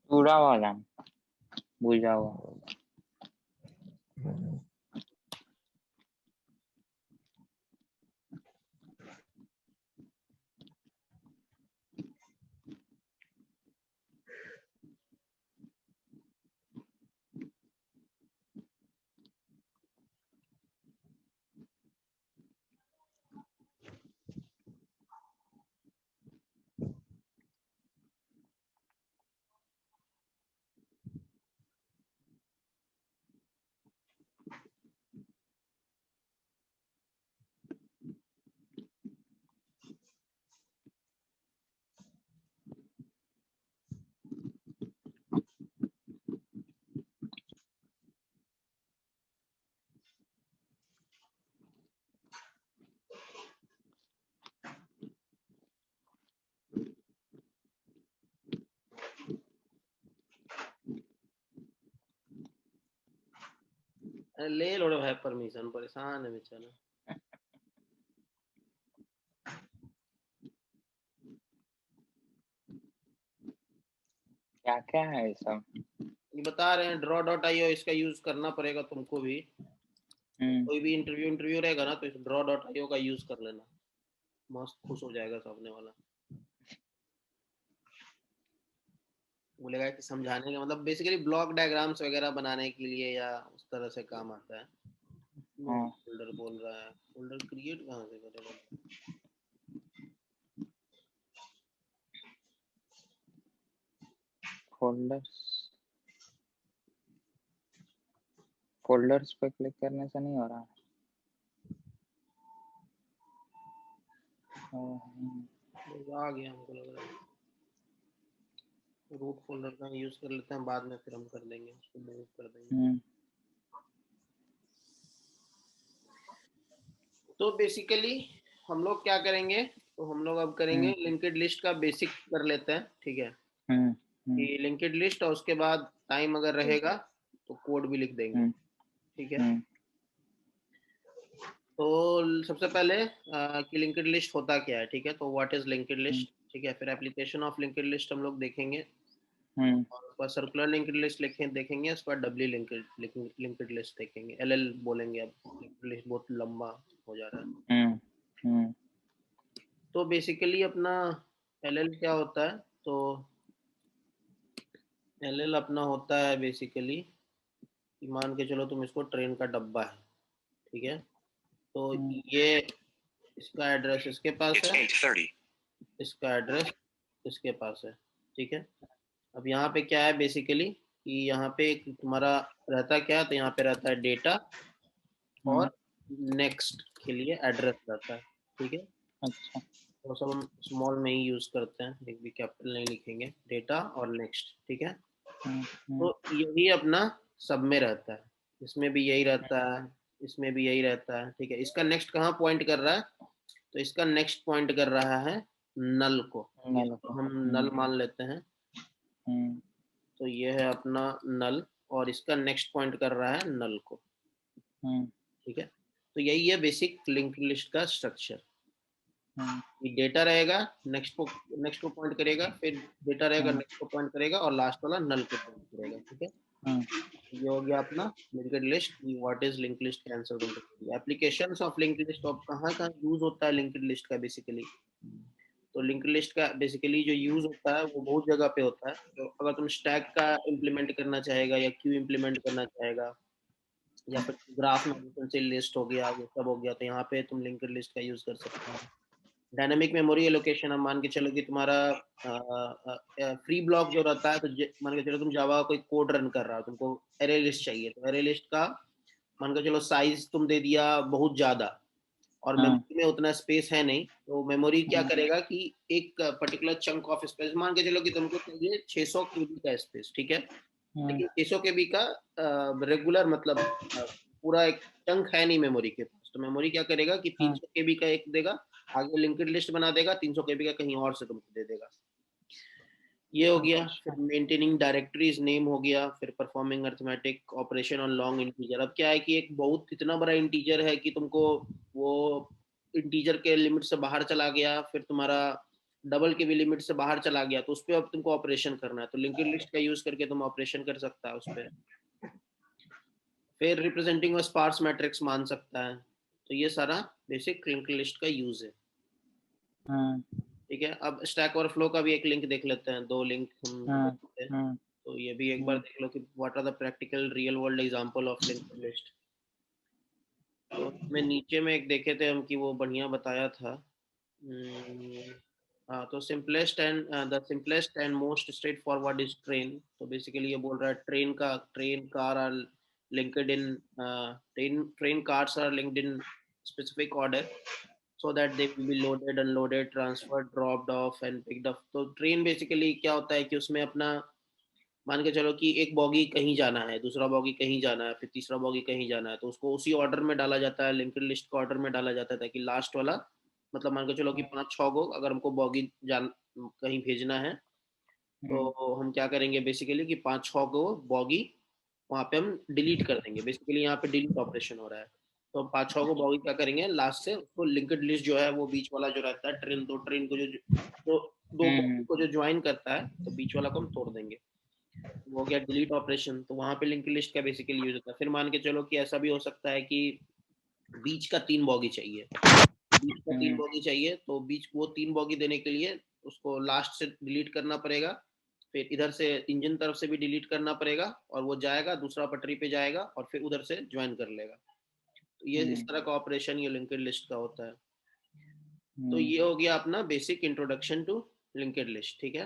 पूरा वाला भूजा हुआ। ले लो भाई परमिशन, परेशान है बेचारा। क्या क्या है सब? ये बता रहे हैं draw.io, इसका यूज करना पड़ेगा तुमको भी। कोई भी इंटरव्यू रहेगा ना, तो इस draw.io का यूज कर लेना, मस्त खुश हो जाएगा सामने वाला, बोलेगा कि समझाने का मतलब बेसिकली ब्लॉक डायग्राम्स वगैरह बनाने के लिए या उस तरह से काम आता है। फोल्डर बोल रहा है, फोल्डर क्रिएट कहाँ से करेगा? फोल्डर्स पे क्लिक करने से नहीं हो रहा। आ गया, हमको लग रहा है रूट फोल्डर का यूज कर लेते हैं, बाद में फिर हम कर देंगे, उसको मूव कर देंगे। तो बेसिकली हम लोग क्या करेंगे, तो हम लोग अब करेंगे लिंक्ड लिस्ट का बेसिक कर लेते हैं। ठीक है, कि लिंक्ड लिस्ट, और उसके बाद टाइम अगर रहेगा तो कोड भी लिख देंगे। ठीक है, तो सबसे पहले कि लिंक्ड लिस्ट होता क्या है। ठीक है, तो व्हाट इज लिंक्ड लिस्ट। ठीक है, फिर एप्लीकेशन ऑफ लिंक्ड लिस्ट हम लोग देखेंगे, और उसके बाद सर्कुलर लिंक्ड लिस्ट देखेंगे, उसके बाद डब्ल्यू लिंक्ड लिस्ट देखेंगे। एलएल बोलेंगे, अब लिंक्ड लिस्ट बहुत लंबा हो जा रहा है। तो बेसिकली अपना एलएल क्या होता है, तो एलएल अपना होता है बेसिकली, मान के चलो तुम इसको ट्रेन का डब्बा है। ठीक है, तो ये इसका एड्रेस इसके पास है, इसका एड्रेस इसके पास है। ठीक है, अब यहाँ पे क्या है बेसिकली, कि यहाँ पे तुम्हारा रहता क्या है, तो यहाँ पे रहता है डेटा, और नेक्स्ट के लिए एड्रेस रहता है। ठीक है, अच्छा, तो सब हम स्मॉल में ही यूज करते हैं, एक भी कैपिटल नहीं लिखेंगे, डेटा और नेक्स्ट। ठीक है, तो यही अपना सब में रहता है। इसमें भी यही रहता है, इसमें भी यही रहता है, ठीक है। इसका नेक्स्ट कहाँ पॉइंट कर रहा है, तो इसका नेक्स्ट पॉइंट कर रहा है नल को, नल को। हम नल मान लेते हैं। तो ये है अपना नल और इसका नेक्स्ट पॉइंट कर रहा है नल को, ठीक है। तो यही है बेसिक लिंक्ड लिस्ट का स्ट्रक्चर। ये डेटा रहेगा, नेक्स्ट को पॉइंट करेगा, फिर डेटा रहेगा, नेक्स्ट को पॉइंट करेगा और लास्ट वाला नल को पॉइंट करेगा, ठीक है। ये हो गया अपना linked list. What is linked list का answer. Applications of linked list, of कहाँ यूज होता है लिंक्ड लिस्ट का बेसिकली। तो लिंक्ड लिस्ट का बेसिकली जो यूज होता है वो बहुत जगह पे होता है। तो अगर तुम स्टैक का इम्प्लीमेंट करना चाहेगा या क्यू इम्प्लीमेंट करना चाहेगा या फिर ग्राफ नोटेशन से लिस्ट हो गया, ये सब हो गया, तो यहाँ पे तुम लिंक्ड लिस्ट का यूज कर सकते हो। डायनामिक मेमोरी एलोकेशन, हम मान के चलो कि तुम्हारा फ्री ब्लॉक जो रहता है, तो मान के चलो तुम जावा का कोई कोड रन कर रहा हो, तुमको एरे लिस्ट चाहिए, तो एरे लिस्ट का मान के चलो साइज तुम दे दिया बहुत ज्यादा और मेमोरी में उतना स्पेस है नहीं, तो मेमोरी क्या करेगा कि एक पर्टिकुलर चंक ऑफ स्पेस, मान के चलो कि तुमको चाहिए 600 केबी का स्पेस, ठीक है। लेकिन 600 केबी का रेगुलर मतलब पूरा एक चंक है नहीं मेमोरी के पास, तो मेमोरी क्या करेगा कि 300 केबी का एक देगा, आगे लिंक्ड लिस्ट बना देगा, 300 केबी का कहीं और से तुमको दे देगा। ये हो गया। फिर मेंटेनिंग डायरेक्टरीज नेम हो गया, फिर performing arithmetic operation on long integer. अब क्या है कि एक बहुत इतना बड़ा इंटीजर है कि तुमको वो इंटीजर के लिमिट से बाहर चला गया, फिर तुम्हारा डबल के भी लिमिट से बाहर चला गया, तो उस पर अब तुमको ऑपरेशन करना है, तो लिंक्ड लिस्ट का यूज करके तुम ऑपरेशन कर सकता है उस पर। फिर रिप्रेजेंटिंग स्पार्स मैट्रिक्स मान सकता है। तो ये सारा बेसिक लिंक्ड लिस्ट का यूज है, ठीक है। अब स्टैक ओवरफ्लो का भी एक लिंक देख लेते हैं, 2 लिंक हम तो ये भी एक बार देख लो कि what are the practical real world example of linked list. तो मैं नीचे में एक देखे थे हम कि वो बढ़िया बताया था। हाँ, तो simplest and most straightforward is train. तो बेसिकली ये बोल रहा है train car are linked in train cars are linked in specific order so that they will be loaded, unloaded, transferred, dropped off and picked up। तो train basically क्या होता है कि उसमें अपना मान के चलो कि एक बॉगी कहीं जाना है, दूसरा बॉगी कहीं जाना है, फिर तीसरा बॉगी कहीं जाना है, तो उसको उसी ऑर्डर में डाला जाता है, लिंक्ड लिस्ट का ऑर्डर में डाला जाता है, ताकि लास्ट वाला मतलब मान के चलो कि 5-6 को अगर हमको बॉगी जान कहीं भेजना है, तो हम क्या करेंगे बेसिकली कि 5-6 को बॉगी वहाँ पे हम डिलीट कर देंगे। बेसिकली यहाँ पे डिलीट ऑपरेशन हो रहा है, तो 5-6 को बॉगी क्या करेंगे लास्ट से उसको लिंक्ड लिस्ट जो है वो बीच वाला जो रहता है ट्रेन दो बॉगी को जो ज्वाइन करता है, तो बीच वाला को हम तोड़ देंगे, वो हो गया डिलीट ऑपरेशन। तो वहाँ पे लिंक्ड लिस्ट का बेसिकली यूज होता है। फिर मान के चलो कि ऐसा भी हो सकता है कि बीच का 3 बॉगी चाहिए, तो बीच वो 3 बॉगी देने के लिए उसको लास्ट से डिलीट करना पड़ेगा, फिर इधर से इंजन तरफ से भी डिलीट करना पड़ेगा, और वो जाएगा दूसरा पटरी पे जाएगा और फिर उधर से ज्वाइन कर लेगा। तो ये इस तरह का ऑपरेशन ये लिंक्ड लिस्ट का होता है। तो ये हो गया अपना basic introduction to linked list, ठीक है।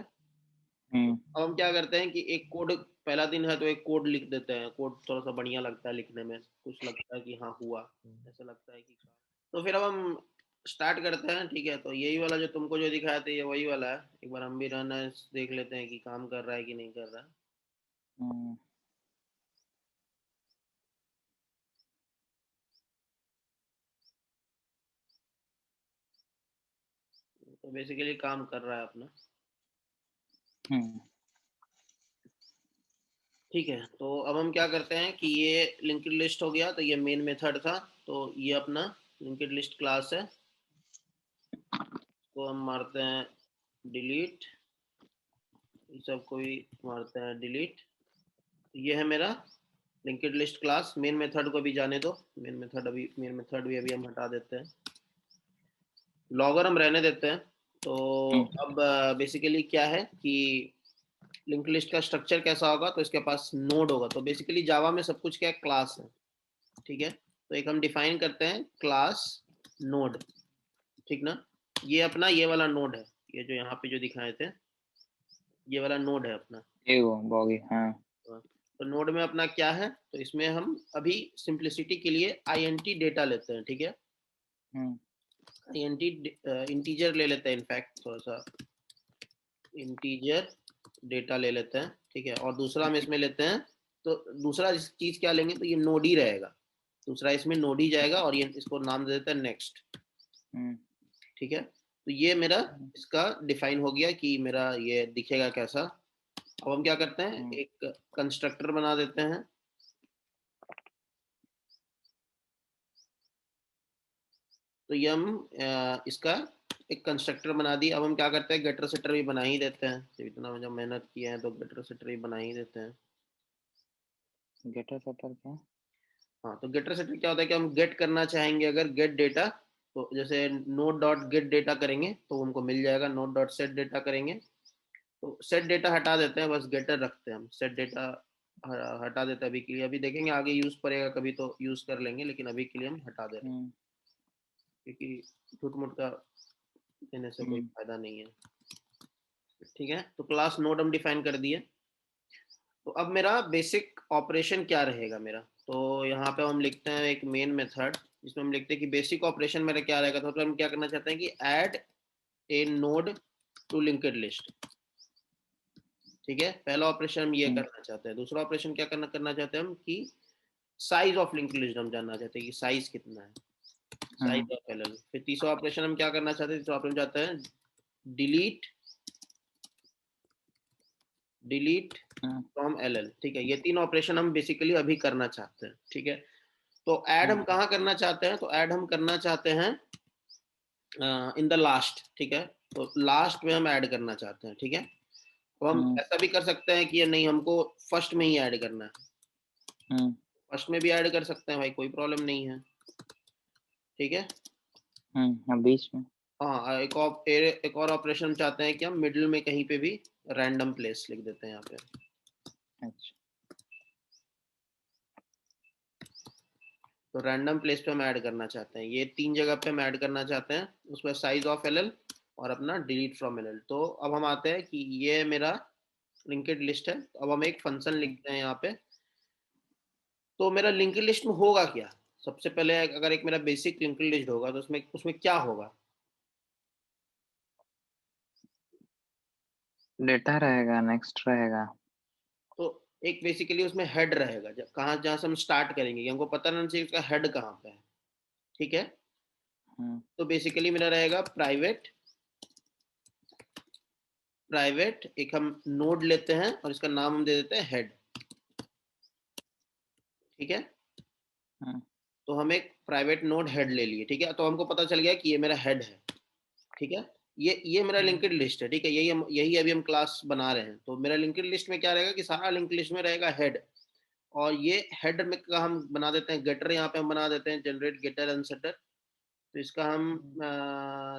अब हम क्या करते हैं कि एक कोड, पहला दिन है तो एक कोड लिख देते हैं। कोड थोड़ा सा बढ़िया लगता है लिखने में, कुछ लगता है कि हाँ हुआ, ऐसा लगता है कि। तो फिर अब हम स्टार्ट करते हैं, ठीक है। तो यही वाला जो तुमको जो दिखाया था ये वही वाला है। एक बार हम भी रन देख लेते हैं कि काम कर रहा है कि नहीं कर रहा है। तो बेसिकली काम कर रहा है अपना, ठीक है। तो अब हम क्या करते हैं कि ये लिंक्ड लिस्ट हो गया, तो ये मेन मेथड था, तो ये अपना लिंक्ड लिस्ट क्लास है, तो हम मारते हैं डिलीट, ये सब को भी मारते हैं डिलीट। ये है मेरा linked list class. Main method को भी जाने दो, मेन मेथड भी अभी हम हटा देते हैं, लॉगर हम रहने देते हैं। तो अब बेसिकली क्या है कि लिंक्ड लिस्ट का स्ट्रक्चर कैसा होगा, तो इसके पास नोड होगा। तो बेसिकली जावा में सब कुछ क्या क्लास है, ठीक है। तो एक हम डिफाइन करते हैं क्लास नोड, ठीक ना। ये अपना ये वाला नोड है, ये जो यहाँ पे जो दिखाए थे ये वाला नोड है अपना, हाँ। तो नोड में अपना क्या है, तो इसमें हम अभी सिंप्लिसिटी के लिए आईएनटी डेटा लेते हैं, ठीक है। आईएनटी इंटीजर ले लेते हैं, इनफैक्ट थोड़ा सा इंटीजर डेटा ले लेते हैं, ठीक है। और दूसरा हम इसमें लेते हैं तो दूसरा चीज क्या लेंगे, तो ये नोड ही रहेगा, दूसरा इसमें नोड ही जाएगा और ये इसको नाम दे देता है नेक्स्ट। ठीक है, तो ये मेरा इसका डिफाइन हो गया कि मेरा ये दिखेगा कैसा। अब हम क्या करते हैं, एक कंस्ट्रक्टर बना देते हैं। तो ये हम इसका एक कंस्ट्रक्टर बना दिया। अब हम क्या करते हैं, गेटर सेटर भी बना ही देते हैं, जब इतना जब मेहनत किए हैं तो गेटर सेटर भी बना ही देते हैं। गेटर सेटर क्या? हाँ, तो गेटर सेटर क्या होता है कि हम गेट करना चाहेंगे अगर गेट डेटा, तो जैसे नोड डॉट गेट डेटा करेंगे तो उनको मिल जाएगा, नोड डॉट सेट डेटा करेंगे तो सेट डेटा हटा देते हैं, बस गेटर रखते हैं हम। सेट डेटा हटा देते हैं अभी के लिए, अभी देखेंगे आगे यूज पड़ेगा कभी तो यूज कर लेंगे, लेकिन अभी के लिए हम हटा दे रहे हैं क्योंकि झूठ मूठ का देने से कोई फायदा नहीं है। ठीक है, तो क्लास नोड हम डिफाइन कर दिए। तो अब मेरा बेसिक ऑपरेशन क्या रहेगा मेरा, तो यहाँ पे हम लिखते हैं एक मेन मेथड जिसमें हम लिखते हैं कि बेसिक ऑपरेशन मेरा क्या रहेगा। तो मतलब हम क्या करना चाहते हैं कि add a node to linked list. ठीक है, पहला ऑपरेशन हम ये करना चाहते हैं। दूसरा ऑपरेशन क्या करना चाहते हैं हम कि साइज ऑफ लिंक्ड लिस्ट हम जानना चाहते हैं कि साइज कितना है, साइज ऑफ एलएल। फिर तीसरा ऑपरेशन हम क्या करना चाहते हैं, तीसरा ऑपरेशन चाहते हैं डिलीट फ्रॉम एलएल। ठीक है, ये तीन ऑपरेशन हम बेसिकली अभी करना चाहते हैं। ठीक है, तो ऐड हम कहाँ करना चाहते हैं, तो ऐड हम करना चाहते हैं इन द लास्ट। ठीक है, तो लास्ट में हम ऐड करना चाहते हैं। ठीक है, तो हम ऐसा भी कर सकते हैं कि ये नहीं हमको फर्स्ट में ही ऐड करना है, फर्स्ट में भी ऐड कर सकते हैं भाई, कोई प्रॉब्लम नहीं है। ठीक है, बीच में हाँ, एक और ऑपरेशन चाहते हैं कि हम मिडिल में कहीं पे भी रैंडम प्लेस लिख देते हैं यहाँ पे। अच्छा, तो रैंडम प्लेस पे हम ऐड करना चाहते हैं, ये तीन जगह पे हम ऐड करना चाहते हैं, उसमें साइज ऑफ एलएल और अपना डिलीट फ्रॉम एलएल। तो अब हम आते हैं कि ये मेरा लिंक्ड लिस्ट है। तो अब हम एक फंक्शन लिखते हैं यहाँ पे। तो मेरा लिंक्ड लिस्ट में होगा क्या, सबसे पहले अगर एक मेरा बेसिक लिंक्ड लिस्ट होगा तो उसमें उसमें क्या होगा, डेटा रहेगा, नेक्स्ट रहेगा। तो एक बेसिकली उसमें हेड रहेगा, कहाँ जहाँ से हम स्टार्ट करेंगे, हमको पता नहीं चाहिए उसका हेड कहाँ पे है। ठीक है, तो बेसिकली मेरा रहेगा प्राइवेट एक हम नोड लेते हैं और इसका नाम हम दे देते हैं हेड। ठीक है, तो हम एक प्राइवेट नोड हेड ले लिए। ठीक है, तो हमको पता चल गया कि ये मेरा हेड है। ठीक है, ये मेरा लिंक्ड लिस्ट है। ठीक है, यही अभी हम क्लास बना रहे हैं। तो मेरा लिंक्ड लिस्ट में क्या रहेगा कि सारा लिंक्ड लिस्ट में रहेगा हेड, और ये हेड में का हम बना देते हैं गेटर, यहाँ पे हम बना देते हैं जनरेट गेटर अनसेटर। तो इसका हम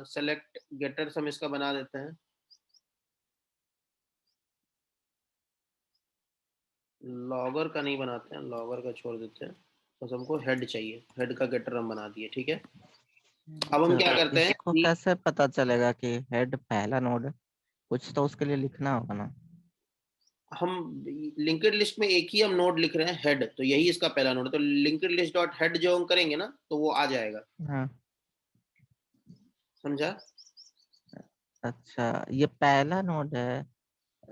सेलेक्ट गेटर्स हम इसका बना देते हैं, लॉगर का नहीं बनाते हैं, लॉगर का छोड़ देते हैं, बस हमको हेड चाहिए, हेड का गेटर हम बना दिए। ठीक है, अब हम क्या करते हैं इसको कि कैसे पता चलेगा कि हेड पहला नोड है, कुछ तो उसके लिए लिखना होगा ना। हम लिंक्ड लिस्ट में एक ही हम नोड लिख रहे हैं हेड, तो यही इसका पहला नोड है। तो लिंक्ड लिस्ट डॉट हेड जो हम करेंगे ना तो वो आ जाएगा। हाँ, समझा? अच्छा, ये पहला नोड है,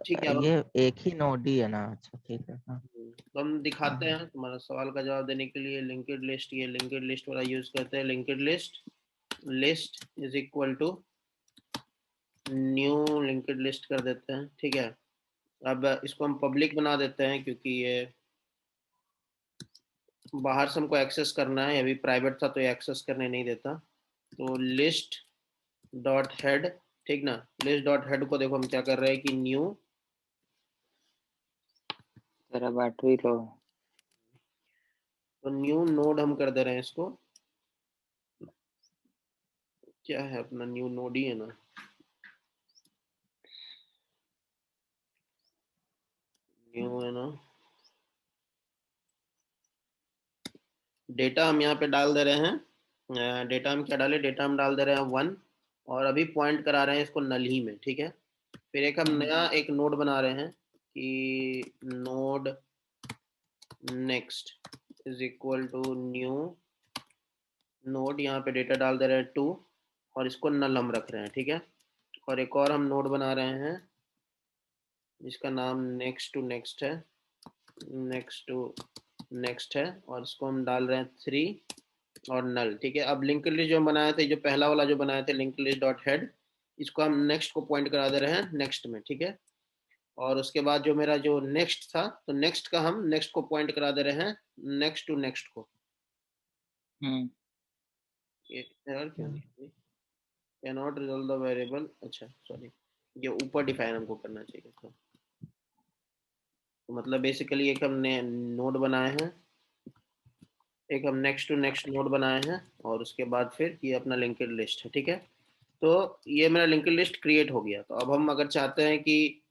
ठीक है, अब ये एक ही नोड ही है ना। अच्छा ठीक है, हाँ तो हम दिखाते हाँ। हैं तुम्हारा सवाल का जवाब देने के लिए। लिंक्ड लिस्ट, ये लिंक्ड लिस्ट वाला यूज करते हैं। Linked list is equal to new linked list कर देते हैं। ठीक है, अब इसको हम पब्लिक बना देते हैं क्योंकि ये बाहर से हमको एक्सेस करना है, अभी प्राइवेट था तो ये एक्सेस करने नहीं देता। तो लिस्ट डॉट हेड, ठीक ना, लिस्ट डॉट हेड को देखो हम क्या कर रहे हैं कि न्यू, तेरा बैटरी लो। तो न्यू नोड हम कर दे रहे हैं इसको। क्या है अपना न्यू नोड ही है ना, न्यू है ना। डेटा हम यहाँ पे डाल दे रहे हैं, डेटा हम क्या डाले, डेटा हम डाल दे रहे हैं 1, और अभी पॉइंट करा रहे हैं इसको नल ही में। ठीक है, फिर एक हम नया एक नोड बना रहे हैं कि node next is equal to new node, यहाँ पे डेटा डाल दे रहे हैं 2 और इसको नल हम रख रहे हैं। ठीक है, और एक और हम नोड बना रहे हैं जिसका नाम नेक्स्ट टू नेक्स्ट है। नेक्स्ट टू नेक्स्ट है और इसको हम डाल रहे हैं 3 और नल। ठीक है, अब लिंक्ड लिस्ट जो हम बनाए थे, जो पहला वाला जो बनाए थे लिंक्ड लिस्ट डॉट हेड, इसको हम नेक्स्ट को पॉइंट करा दे रहे हैं नेक्स्ट में। ठीक है, और उसके बाद जो मेरा जो नेक्स्ट था, तो नेक्स्ट का हम नेक्स्ट को पॉइंट करा दे रहे हैं नेक्स्ट टू नेक्स्ट को। ये एरर क्यों नहीं, कैनॉट रिजॉल्व द वेरिएबल, अच्छा सॉरी, ये ऊपर डिफाइन हमको करना चाहिए था। तो मतलब बेसिकली एक हमने नोड बनाए हैं, एक हम नेक्स्ट टू नेक्स्ट नोड बनाए हैं, और उसके बाद फिर ये अपना लिंक्ड लिस्ट है। ठीक है, तो ये मेरा लिंक्ड लिस्ट क्रिएट हो गया। तो अब हम अगर चाहते हैं कि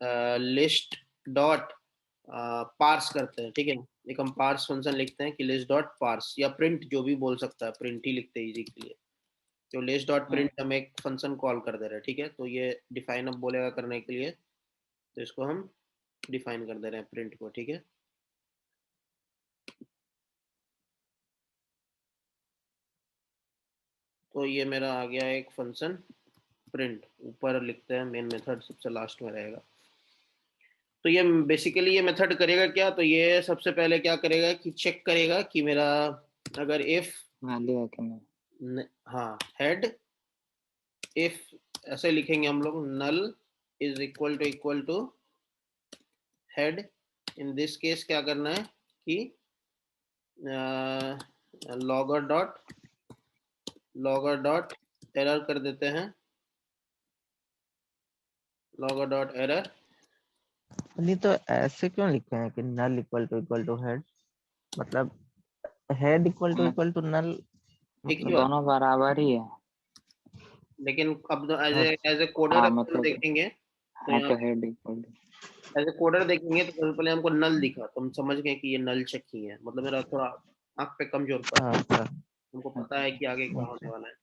लिस्ट डॉट पार्स करते हैं, ठीक है, एक हम पार्स फंक्शन लिखते हैं कि लिस्ट डॉट पार्स, या प्रिंट जो भी बोल सकता है, प्रिंट ही लिखते हैं इजी के लिए। तो लिस्ट डॉट प्रिंट हम एक फंक्शन कॉल कर दे रहे हैं। ठीक है, तो ये डिफाइन अब बोलेगा करने के लिए, तो इसको हम डिफाइन कर दे रहे हैं प्रिंट को। ठीक है, तो ये मेरा आ गया एक फंक्शन प्रिंट, ऊपर लिखते हैं मेन मेथड सबसे लास्ट में रहेगा। तो ये बेसिकली ये मेथड करेगा क्या, तो ये सबसे पहले क्या करेगा कि चेक करेगा कि मेरा अगर इफ हाँ हेड, इफ ऐसे लिखेंगे हम लोग, null is equal to head. In this case क्या करना है कि लॉगर डॉट एरर कर देते हैं, लॉगर डॉट एरर। नहीं तो ऐसे क्यों लिखे हैं कि नल इक्वल टू हेड, मतलब हेड इक्वल टू नल, मतलब दोनों बराबर ही है। लेकिन अब एज ए कोडर मतलब देखेंगे तो हाँ, तो head equal as a coder देखेंगे तो सबसे पहले हमको नल दिखा, तो हम समझ गए कि ये नल चेक ही है, मतलब मेरा थोड़ा आंख पे कमजोर पड़ा, हमको पता है कि आगे क्या होने वाला है।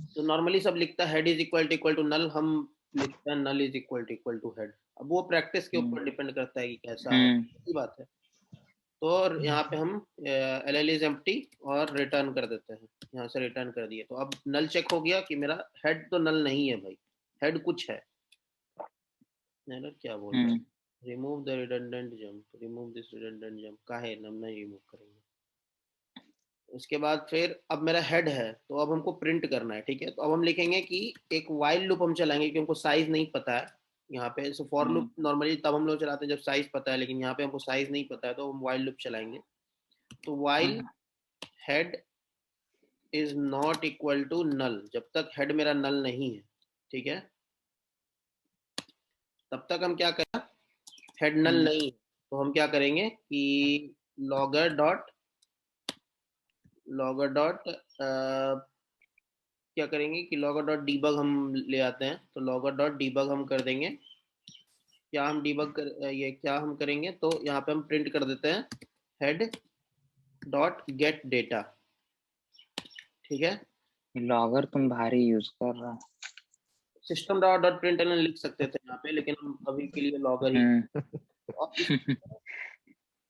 तो नॉर्मली सब लिखता है head is equal to null, हम लिखते हैं null is equal to head. अब वो प्रैक्टिस के ऊपर डिपेंड करता है कि कैसा है, ये बात है। तो यहाँ पे हम एल इज एम्प्टी और रिटर्न कर देते हैं, यहाँ से रिटर्न कर दिए। तो अब नल चेक हो गया कि मेरा हेड तो नल नहीं है भाई, हेड कुछ है। क्या बोल रहा है, remove the redundant jump, remove this redundant jump, काहे हम नहीं रिमूव करेंगे। उसके बाद फिर अब मेरा हेड है, तो अब हमको प्रिंट करना है। ठीक है, तो अब हम लिखेंगे कि एक वाइल लूप हम चलाएंगे, क्योंकि हमको साइज नहीं पता है यहाँ पे। सो फॉर लूप नॉर्मली तब हम लोग चलाते हैं जब साइज पता है, लेकिन यहाँ पे हमको साइज नहीं पता है, तो हम वाइल लूप चलाएंगे। तो while head is not equal to null, जब तक हेड मेरा नल नहीं है, ठीक है, तब तक हम क्या करें, हेड नल नहीं है, तो हम क्या करेंगे कि लॉगर डॉट क्या करेंगे कि लॉगर डॉट डीबग हम ले आते हैं। तो लॉगर डॉट डीबग हम कर देंगे, क्या हम डीबग कर ये क्या हम करेंगे, तो यहाँ पे हम प्रिंट कर देते हैं हेड डॉट गेट डेटा। ठीक है, लॉगर तुम भारी यूज कर रहा। सिस्टम डॉट प्रिंट लिख सकते थे यहाँ पे, लेकिन हम अभी के लिए लॉगर ही।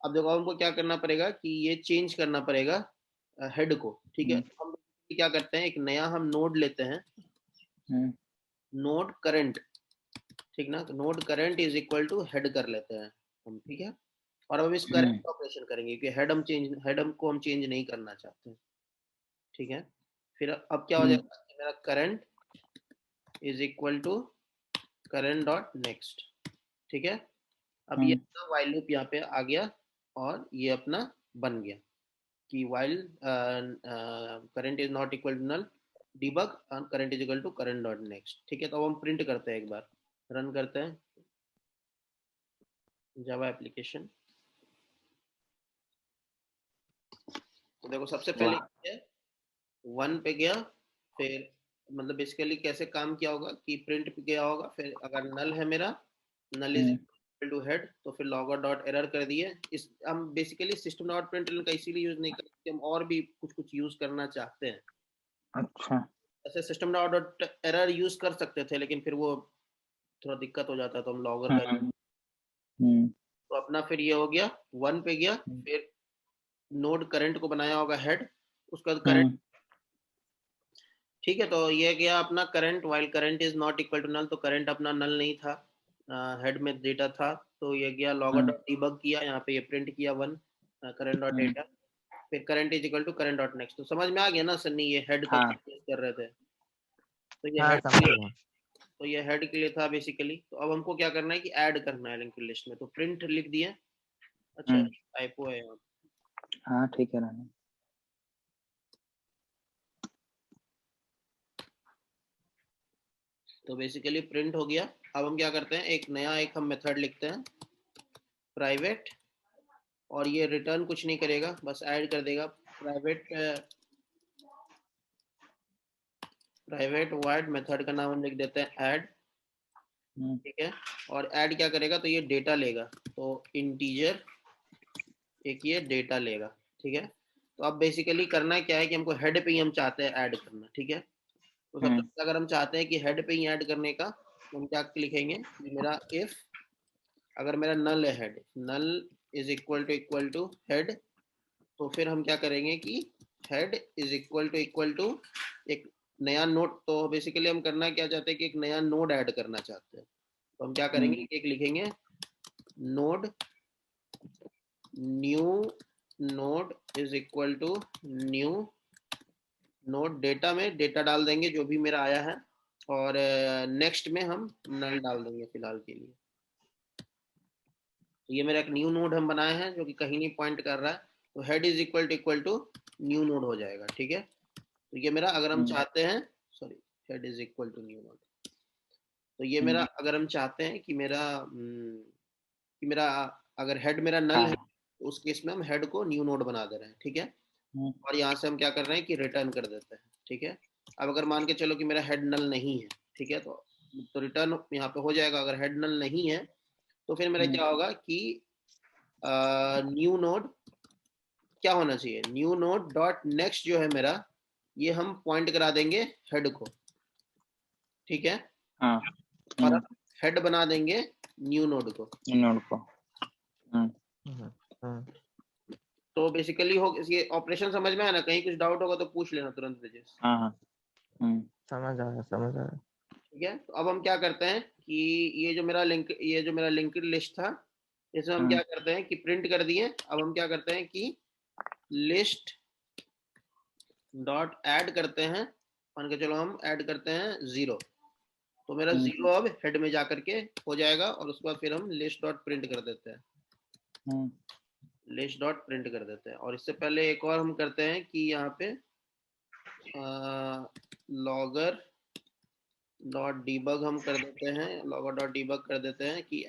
अब देखो हमको क्या करना पड़ेगा कि ये चेंज करना पड़ेगा हेड को। ठीक है, हम क्या करते हैं, एक नया हम नोड लेते हैं, नोड करंट, ठीक ना, तो node current is equal to head कर लेते हैं हम। ठीक है, और अब इस करंट ऑपरेशन करेंगे क्योंकि हेड को हम चेंज नहीं करना चाहते। ठीक है, फिर अब क्या हो जाएगा, मेरा current is equal to current dot next. ठीक है, अब ये वाइल लूप यहाँ पे आ गया और ये अपना बन गया कि while current is not equal to null debug current is equal to current dot next. ठीक है, तो अब हम प्रिंट करते हैं, एक बार रन करते हैं जावा एप्लीकेशन। तो देखो सबसे पहले 1 पे गया, फिर मतलब बेसिकली कैसे काम किया होगा कि प्रिंट पे गया होगा, फिर अगर नल है मेरा, null is equal to head, तो फिर लॉगर डॉट एरर कर दिए। इस हम बेसिकली सिस्टम डॉट प्रिंटलन का इसीलिए यूज नहीं करते, हम और भी कुछ यूज करना चाहते हैं। अच्छा, ऐसे सिस्टम डॉट एरर यूज कर सकते थे, लेकिन फिर वो थोड़ा दिक्कत हो जाता है, तो हम लॉगर का। तो अपना फिर ये हो गया 1 पे गया, फिर नोड करंट को बनाया होगा हेड, उसका करंट। ठीक है, तो ये गया अपना current, while current is not equal to null, तो करंट अपना नल नहीं था, हेड में डेटा था, तो ये गया लॉगर डॉट डीबग किया, यहाँ पे ये प्रिंट किया 1 करंट डॉट डेटा, फिर current is equal to current dot next. तो समझ में आ गया ना सन्नी, ये हेड का यूज कर रहे थे, तो ये हाँ हेड समझ गया। तो ये हेड के लिए था बेसिकली। तो अब हमको क्या करना है कि ऐड करना है लिंक्ड लिस्ट में, तो प्रिंट लिख दिए। अच्छा टाइपो है यहाँ। हाँ ठीक है रानी। तो बेसिकली प्रिंट हो गया। अब हम क्या करते हैं, एक नया एक हम मेथड लिखते हैं प्राइवेट, और ये रिटर्न कुछ नहीं करेगा, बस ऐड कर देगा। प्राइवेट वाइड मेथड का नाम हम लिख देते हैं ऐड, ठीक है। और ऐड क्या करेगा, तो ये डेटा लेगा, तो इंटीजर एक ये डेटा लेगा, ठीक है। तो अब बेसिकली करना क्या है कि हमको हेड पे ही हम चाहते हैं ऐड करना, ठीक है। तो सबसे पहले अगर हम चाहते हैं कि हेड पे ही ऐड करने का, तो हम क्या लिखेंगे कि मेरा इफ, अगर मेरा नल है head, null is equal to head, तो फिर हम क्या करेंगे कि हेड इज इक्वल टू एक नया नोड। तो बेसिकली हम करना क्या चाहते हैं कि एक नया नोड ऐड करना चाहते हैं, तो हम क्या करेंगे, एक लिखेंगे node, new node is equal to new node, data में डेटा डाल देंगे जो भी मेरा आया है, और नेक्स्ट में हम नल डाल देंगे फिलहाल के लिए। तो ये मेरा एक न्यू नोड हम बनाए हैं जो कि कहीं नहीं पॉइंट कर रहा है, तो head is equal to new node हो जाएगा, ठीक है। तो ये मेरा अगर हम चाहते हैं, sorry, head is equal to new node, तो ये मेरा अगर हम चाहते हैं कि मेरा अगर हेड मेरा नल है, तो उस केस में हम हेड को न्यू नोड बना दे रहे हैं, ठीक है। और यहाँ से हम क्या कर रहे हैं कि रिटर्न कर देते हैं, ठीक है। अब अगर मान के चलो कि मेरा हेड नल नहीं है, ठीक है, तो रिटर्न यहाँ पे हो जाएगा। अगर हेड नल नहीं है तो फिर मेरा क्या होगा कि न्यू नोड क्या होना चाहिए, न्यू नोड डॉट नेक्स्ट जो है मेरा, ये हम पॉइंट करा देंगे हेड को, ठीक है। और हेड बना देंगे न्यू नोड को। तो बेसिकली हो ये ऑपरेशन समझ में आया ना? कहीं कुछ डाउट होगा तो पूछ लेना तुरंत ब्रिजेश। समझ आया। ठीक है, तो अब हम क्या करते हैं कि ये जो मेरा लिंक्ड लिस्ट था, इसमें हम क्या करते हैं कि प्रिंट कर दिए। अब हम क्या करते हैं कि लिस्ट डॉट ऐड करते हैं, मान के चलो हम ऐड करते हैं 0, तो मेरा 0 अब हेड में जाकर के हो जाएगा, और उसके बाद फिर हम लिस्ट डॉट प्रिंट कर देते हैं, लिस्ट डॉट प्रिंट कर देते हैं। और इससे पहले एक और हम करते हैं कि यहाँ पे लॉगर डॉट डीबग हम कर देते हैं, लॉगर डॉट डीबग कर देते हैं कि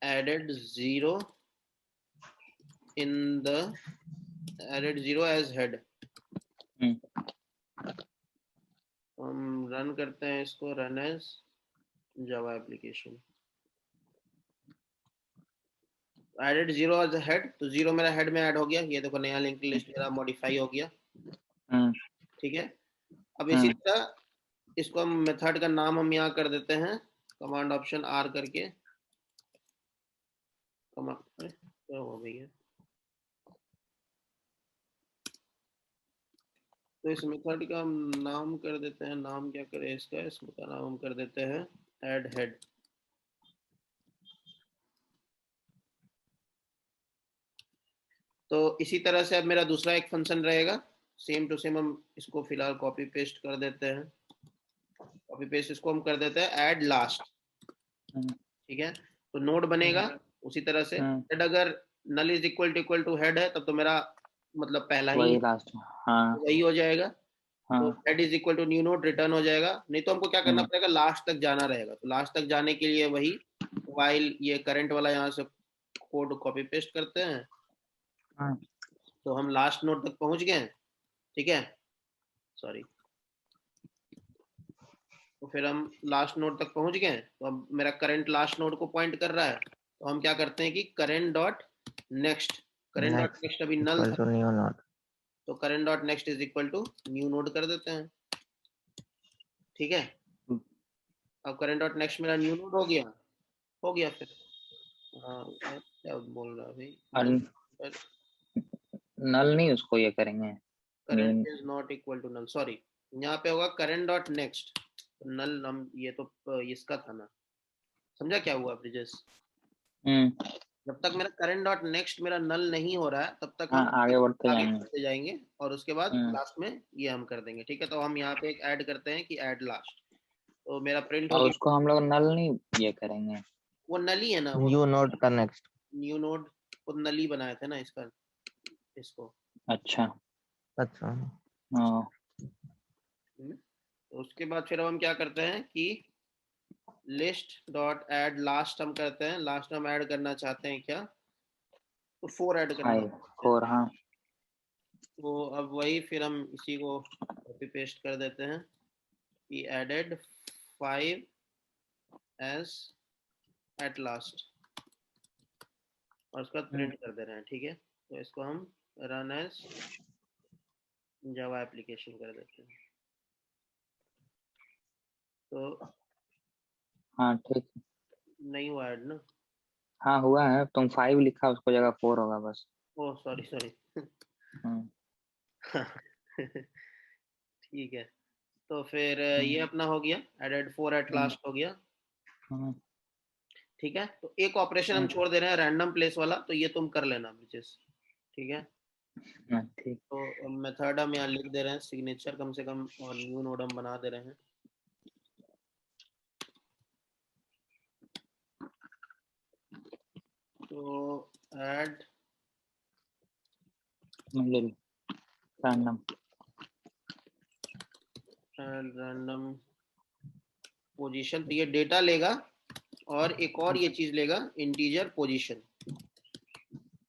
added 0 in the added 0 as head। हम रन करते हैं इसको, run as Java application, added 0 as head, तो 0 मेरा हेड में ऐड हो गया। ये देखो नया लिंक लिस्ट मेरा मॉडिफाई हो गया, ठीक है। अब इसी तरह इसको हम मेथड का नाम हम यहाँ कर देते हैं, कमांड ऑप्शन आर करके, कमांड क्या हो भैया, तो इस मेथड का हम नाम कर देते हैं, नाम क्या करें इसका, इसका नाम हम कर देते हैं ऐड हेड। तो इसी तरह से अब मेरा दूसरा एक फंक्शन रहेगा, सेम टू सेम। हम इसको फिलहाल कॉपी पेस्ट कर देते हैं, कॉपी पेस्ट इसको हम कर देते हैं ऐड लास्ट, ठीक है। तो नोड बनेगा उसी तरह से, हेड अगर null is equal to head है तब तो मेरा मतलब पहला ही लास्ट वही हो जाएगा। तो head is equal to new node return हो जाएगा। नहीं तो हमको क्या करना पड़ेगा, लास्ट तक जाना रहेगा। तो लास्ट तक जाने के लिए वही वाइल ये करंट वाला यहाँ से कोड कॉपी पेस्ट करते हैं, तो हम लास्ट नोड तक पहुंच गए, ठीक है, सॉरी। तो फिर हम लास्ट नोड तक पहुंच गए, तो अब मेरा करंट लास्ट नोड को पॉइंट कर रहा है। तो हम क्या करते हैं कि करंट डॉट नेक्स्ट अभी नल था, न्यू नोड, तो current dot next is equal to new node कर देते हैं, ठीक है। अब करंट डॉट नेक्स्ट मेरा न्यू नोड हो गया फिर क्या बोल रहा है भाई, नल नहीं उसको ये करेंगे, current is not equal to null, sorry, यहाँ पे होगा करंट डॉट नेक्स्ट, नल हम ये तो इसका था ना, समझा क्या हुआ ब्रिजेश? जब तक मेरा करंट डॉट नेक्स्ट मेरा नल नहीं हो रहा है तब तक हम आगे बढ़ते आगे जाएंगे। बढ़ते जाएंगे और उसके बाद लास्ट में ये हम कर देंगे। ठीक है, तो हम यहाँ पे एक ऐड करते हैं कि ऐड लास्ट, तो मेरा प्रिंट हो और गया। उसको हम लोग नल नहीं ये करेंगे, वो नल ही है ना, वो न्यू नोड का नेक्स्ट। न्यू नोड वो नल ही बनाए थे ना इसका, इसको। अच्छा अच्छा हाँ तो उसके बाद फिर हम क्या करते हैं कि लिस्ट डॉट ऐड लास्ट हम करते हैं। लास्ट हम ऐड करना चाहते हैं क्या, तो 4 ऐड करना 5 4 हाँ तो अब वही फिर हम इसी को कॉपी पेस्ट कर देते हैं कि एडेड 5 एज एट लास्ट और उसके बाद प्रिंट कर दे रहे हैं। ठीक है, तो इसको हम रन एज जावा एप्लीकेशन कर देते हैं। तो हाँ ठीक है। नहीं हुआ ऐड ना? हाँ हुआ है, तुम 5 लिखा उसको जगह 4 होगा बस। Oh sorry sorry. ठीक है, तो फिर ये अपना हो गया, एडेड 4 एट लास्ट हो गया। ठीक है, तो एक ऑपरेशन हम छोड़ दे रहे हैं रैंडम प्लेस वाला, तो ये तुम कर लेना ब्रिजेश। ठीक है, ठीक तो मेथड हम यहाँ लिख दे रहे हैं सिग्नेचर कम से कम, और न्यू नोड हम बना दे रहे हैं। तो ऐड रैंडम रैंडम पोजीशन, तो ये डेटा लेगा और एक और ये चीज लेगा इंटीजर पोजीशन।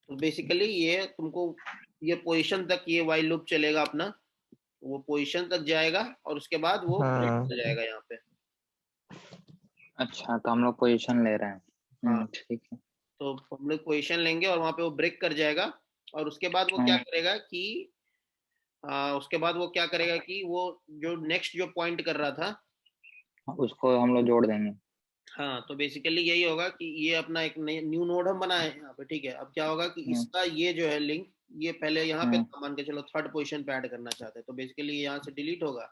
तो बेसिकली ये तुमको ये पोजीशन तक ये वाइल लूप चलेगा अपना, वो पोजीशन तक जाएगा और उसके बाद वो प्रिंट हो जाएगा यहाँ पे। अच्छा तो हम लोग पोजीशन ले रहे हैं। हाँ ठीक है, तो हम लोग पोजीशन लेंगे और वहां पे वो ब्रेक कर जाएगा और उसके बाद वो क्या करेगा कि उसके बाद वो क्या करेगा कि वो जो नेक्स्ट जो पॉइंट कर रहा था उसको हम लोग जोड़ देंगे। हाँ, तो बेसिकली यही होगा कि ये अपना एक न्यू नोड हम बनाए हैं यहाँ पे। ठीक है, अब क्या होगा कि इसका ये जो है लिंक, ये पहले यहाँ पे मान के चलो थर्ड पोजीशन पे ऐड करना चाहते हैं, तो बेसिकली ये यहाँ से डिलीट होगा,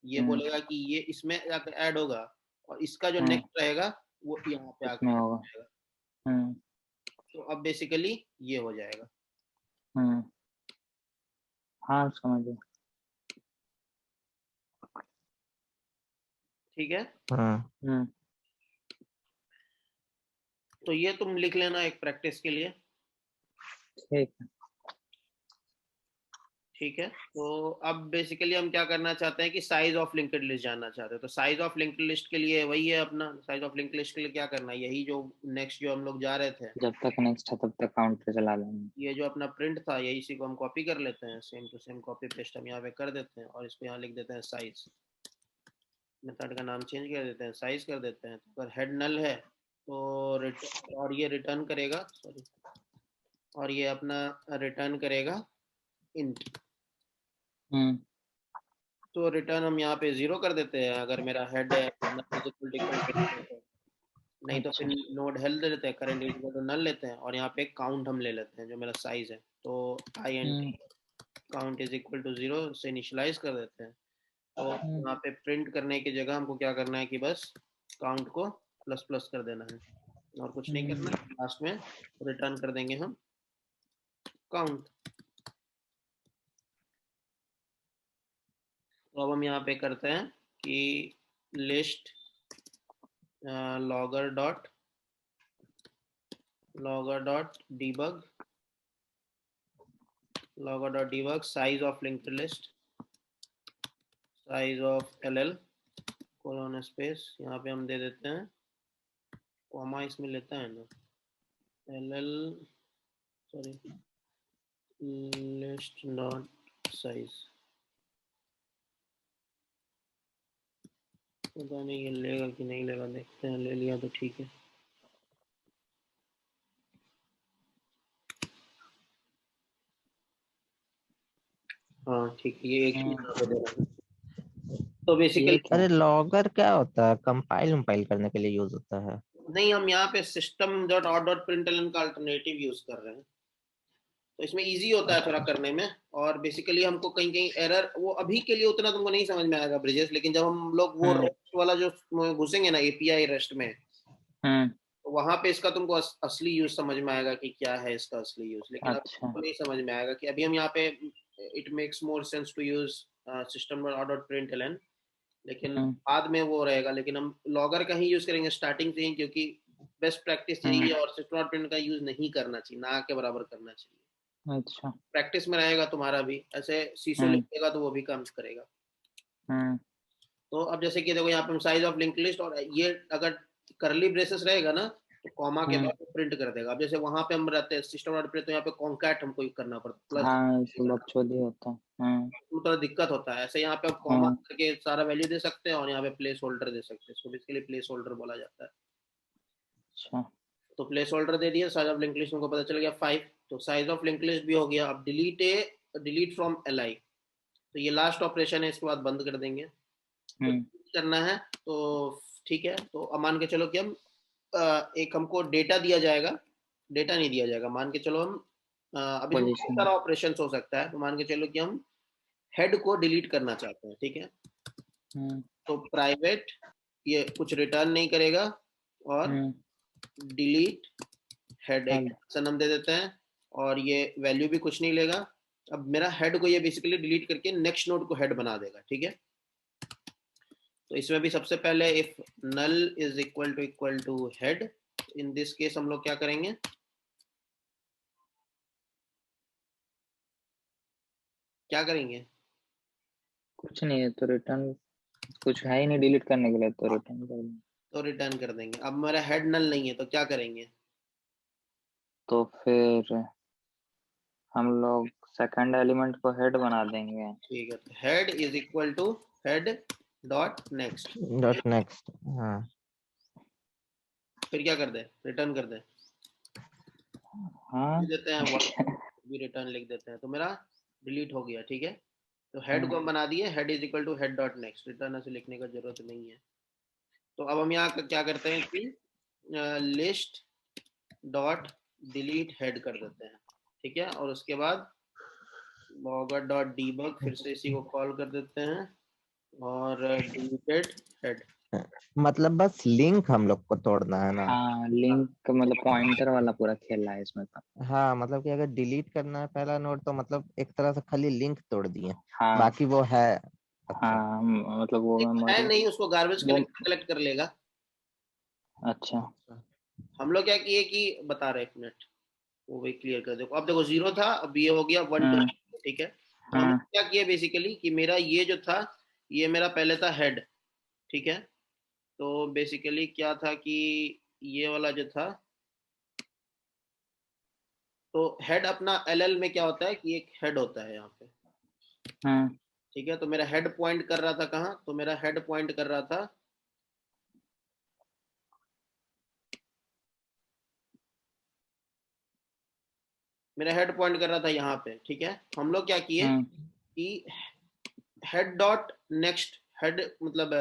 ये बोलेगा कि ये इसमें जाकर ऐड होगा और इसका जो नेक्स्ट रहेगा वो यहाँ पे आकर ऐड हो जाएगा। तो अब बेसिकली ये हो जाएगा। हाँ समझ गया। ठीक है, तो ये तुम लिख लेना एक प्रैक्टिस के लिए। ठीक है, ठीक है, तो अब बेसिकली हम क्या करना चाहते हैं कि साइज ऑफ लिंक्ड लिस्ट जानना चाहते हैं। तो साइज ऑफ लिंक्ड लिस्ट के लिए वही है अपना, साइज ऑफ लिंक्ड लिस्ट के लिए क्या करना है, यही जो नेक्स्ट जो हम लोग जा रहे थे, जब तक नेक्स्ट है तब तक काउंट पे चला लेंगे। ये जो अपना प्रिंट था यही इसी को हम कॉपी कर लेते हैं, same to same copy paste हम यहाँ पे कर देते हैं और इसको यहाँ लिख देते हैं साइज। मेथड का नाम चेंज कर देते हैं, साइज कर देते हैं। तो अगर हेड नल है तो रिटर्न, और ये रिटर्न करेगा, सॉरी, और ये अपना रिटर्न करेगा इंट। तो रिटर्न हम यहाँ पे 0 कर देते हैं अगर मेरा हेड है, नहीं तो फिर नोड हेल्थ दे देते हैं, current is equal to null लेते हैं और यहाँ पे काउंट हम ले लेते हैं जो मेरा साइज है। तो int count is equal to 0 से इनिशियलाइज कर देते हैं। तो यहाँ पे प्रिंट करने की जगह हमको क्या करना है कि बस काउंट को प्लस प्लस कर देना है और कुछ नहीं करना। लास्ट में रिटर्न कर देंगे हम काउंट। तो अब हम यहाँ पे करते हैं कि लिस्ट logger डॉट debug size of linked list, size of ll colon space, यहाँ पे हम दे देते हैं कॉमा, इसमें लेता है ना ll, sorry, list dot size. पता नहीं ये लेगा कि नहीं लेगा, देखते हैं। ले लिया तो ठीक है। हाँ ठीक है, ये एक ही यहाँ पे दे रहा है। तो बेसिकली अरे लॉगर क्या होता है? कंपाइल करने के लिए यूज होता है? नहीं, हम यहाँ पे system.out.println का अल्टरनेटिव यूज कर रहे हैं। तो इसमें इजी होता है थोड़ा करने में। और बेसिकली हमको कहीं कहीं एरर, वो अभी के लिए उतना तुमको नहीं समझ में आएगा ब्रिजेश, लेकिन जब हम लोग वो रेस्ट वाला जो घुसेंगे ना एपीआई रेस्ट में, तो वहां पे इसका तुमको असली यूज समझ में आएगा कि क्या है इसका असली यूज। लेकिन अब तुमको नहीं समझ में आएगा कि अभी हम यहाँ पे it makes more sense to use system.out.println, लेकिन बाद में वो रहेगा। लेकिन हम लॉगर का ही यूज करेंगे स्टार्टिंग से ही, क्योंकि बेस्ट प्रैक्टिस यही है, और system.out.print का यूज नहीं करना चाहिए, ना के बराबर करना चाहिए। अच्छा, प्रैक्टिस में रहेगा तुम्हारा भी, ऐसे सीसो लिखेगा तो वो भी काम करेगा। तो अब जैसे कि देखो यहाँ पे हम साइज ऑफ लिंक लिस्ट, और ये अगर करली ब्रेसेस रहेगा ना तो कॉमा के बाद प्रिंट कर देगा। अब जैसे वहां पे हम रहते हैं system.out.print, तो यहाँ पे कॉन्कैट हमको करना पड़ता है, तो थोड़ा दिक्कत होता है। ऐसे यहाँ पे आप कॉमा करके सारा वैल्यू दे सकते हैं, और यहाँ पे प्लेस होल्डर दे सकते हैं, इसको बेसिकली प्लेस होल्डर बोला जाता है। अच्छा, तो प्लेस होल्डर दे दिया, साइज ऑफ लिंक लिस्ट हमको पता चल गया 5, तो साइज ऑफ लिंक लिस्ट भी हो गया। अब डिलीट फ्रॉम li, तो ये लास्ट ऑपरेशन है, इसके बाद बंद कर देंगे। तो करना है तो ठीक है। तो अब मान के चलो कि हम एक हमको डेटा दिया जाएगा, डेटा नहीं दिया जाएगा, मान के चलो हम अभी बहुत सारा ऑपरेशन हो सकता है। तो मान के चलो कि हम हेड को डिलीट करना चाहते हैं, ठीक है। तो प्राइवेट ये कुछ रिटर्न नहीं करेगा, और डिलीट हेड एक नाम दे देते हैं, और ये वैल्यू भी कुछ नहीं लेगा। अब मेरा हेड को ये बेसिकली डिलीट करके नेक्स्ट नोड को हेड बना देगा, ठीक है। तो इसमें भी सबसे पहले if null is equal to head, in this case हम लोग क्या करेंगे, क्या करेंगे, कुछ नहीं है तो रिटर्न, कुछ है ही नहीं डिलीट करने के लिए, तो रिटर्न कर देंगे, तो रिटर्न कर देंगे। अब मेरा हेड नल नहीं है तो क्या करेंगे, तो फिर हम लोग सेकंड एलिमेंट को हेड बना देंगे। ठीक है, तो head is equal to head dot next. हाँ, फिर क्या कर दे, रिटर्न कर दे, हाँ देते हैं भी रिटर्न लिख देते हैं, तो मेरा डिलीट हो गया, ठीक है। तो हेड को हम बना दिए, head is equal to head dot next, return ऐसे लिखने का जरूरत नहीं है। तो अब हम यहाँ क्या करते हैं कि लिस्ट डॉट डिलीट हेड कर देते हैं, ठीक है। और उसके बाद लॉगर डॉट डीबग, फिर से इसी को कॉल कर देते हैं, और डिलीटेड हेड। मतलब बस लिंक हम लोग को तोड़ना है ना। हाँ, लिंक मतलब पॉइंटर वाला पूरा खेल रहा है इसमें तो। हाँ, मतलब कि अगर डिलीट करना है पहला नोड, तो मतलब एक तरह से खाली लिंक तोड़ दिए, हाँ बाकी वो है। अच्छा, हाँ, मतलब वो है मेमोरी नहीं, उसको गार्बेज कलेक्ट कर लेगा। अच्छा, हम लोग क्या किए कि बता रहे, एक मिनट वो भी क्लियर कर देखो। अब देखो 0 था, अब ये हो गया 1 2, ठीक है। तो हम क्या किए बेसिकली कि मेरा ये जो था, ये मेरा पहले था हेड, ठीक है। तो बेसिकली क्या था कि ये वाला जो था, तो हेड अपना एलएल में क्या होता है कि एक हेड होता है यहाँ पे, ठीक है। तो मेरा हेड पॉइंट कर रहा था कहाँ, तो मेरा हेड पॉइंट कर रहा था मेरा हेड पॉइंट कर रहा था यहाँ पे, ठीक है। हम लोग क्या किए कि हेड डॉट नेक्स्ट, हेड मतलब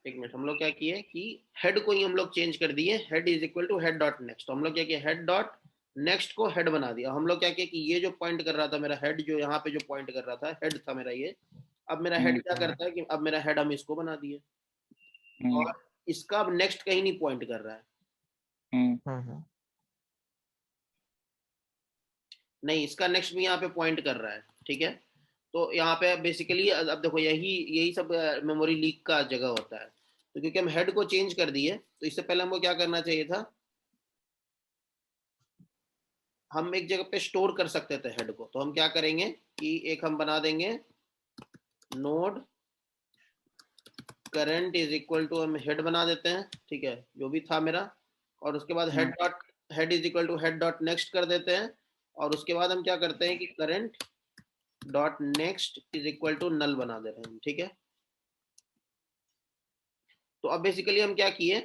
एक मिनट, हम लोग क्या किए कि हेड को ही हम लोग चेंज कर दिए, head is equal to head dot next. तो हम लोग क्या किए, हेड डॉट नेक्स्ट को हेड बना दिया। हम लोग क्या किए कि ये जो पॉइंट कर रहा था मेरा हेड, जो यहाँ पे जो पॉइंट कर रहा था हेड था मेरा ये, अब मेरा हेड क्या करता है कि अब मेरा हेड हम इसको बना दिए, और इसका अब नेक्स्ट कहीं नहीं पॉइंट कर रहा है, नहीं इसका नेक्स्ट भी यहाँ पे पॉइंट कर रहा है, ठीक है। तो यहाँ पे बेसिकली अब देखो यही सब मेमोरी लीक का जगह होता है। तो क्योंकि हम हेड को चेंज कर दिए, तो इससे पहले हमको क्या करना चाहिए था, हम एक जगह पे स्टोर कर सकते थे हेड को। तो हम क्या करेंगे कि एक हम बना देंगे node current is equal to, हम हेड बना देते हैं, ठीक है, जो भी था मेरा। और उसके बाद head is equal to head dot next कर देते हैं। और उसके बाद हम क्या करते हैं कि current dot next is equal to null बना दे रहे हैं, ठीक है। तो अब बेसिकली हम क्या किए,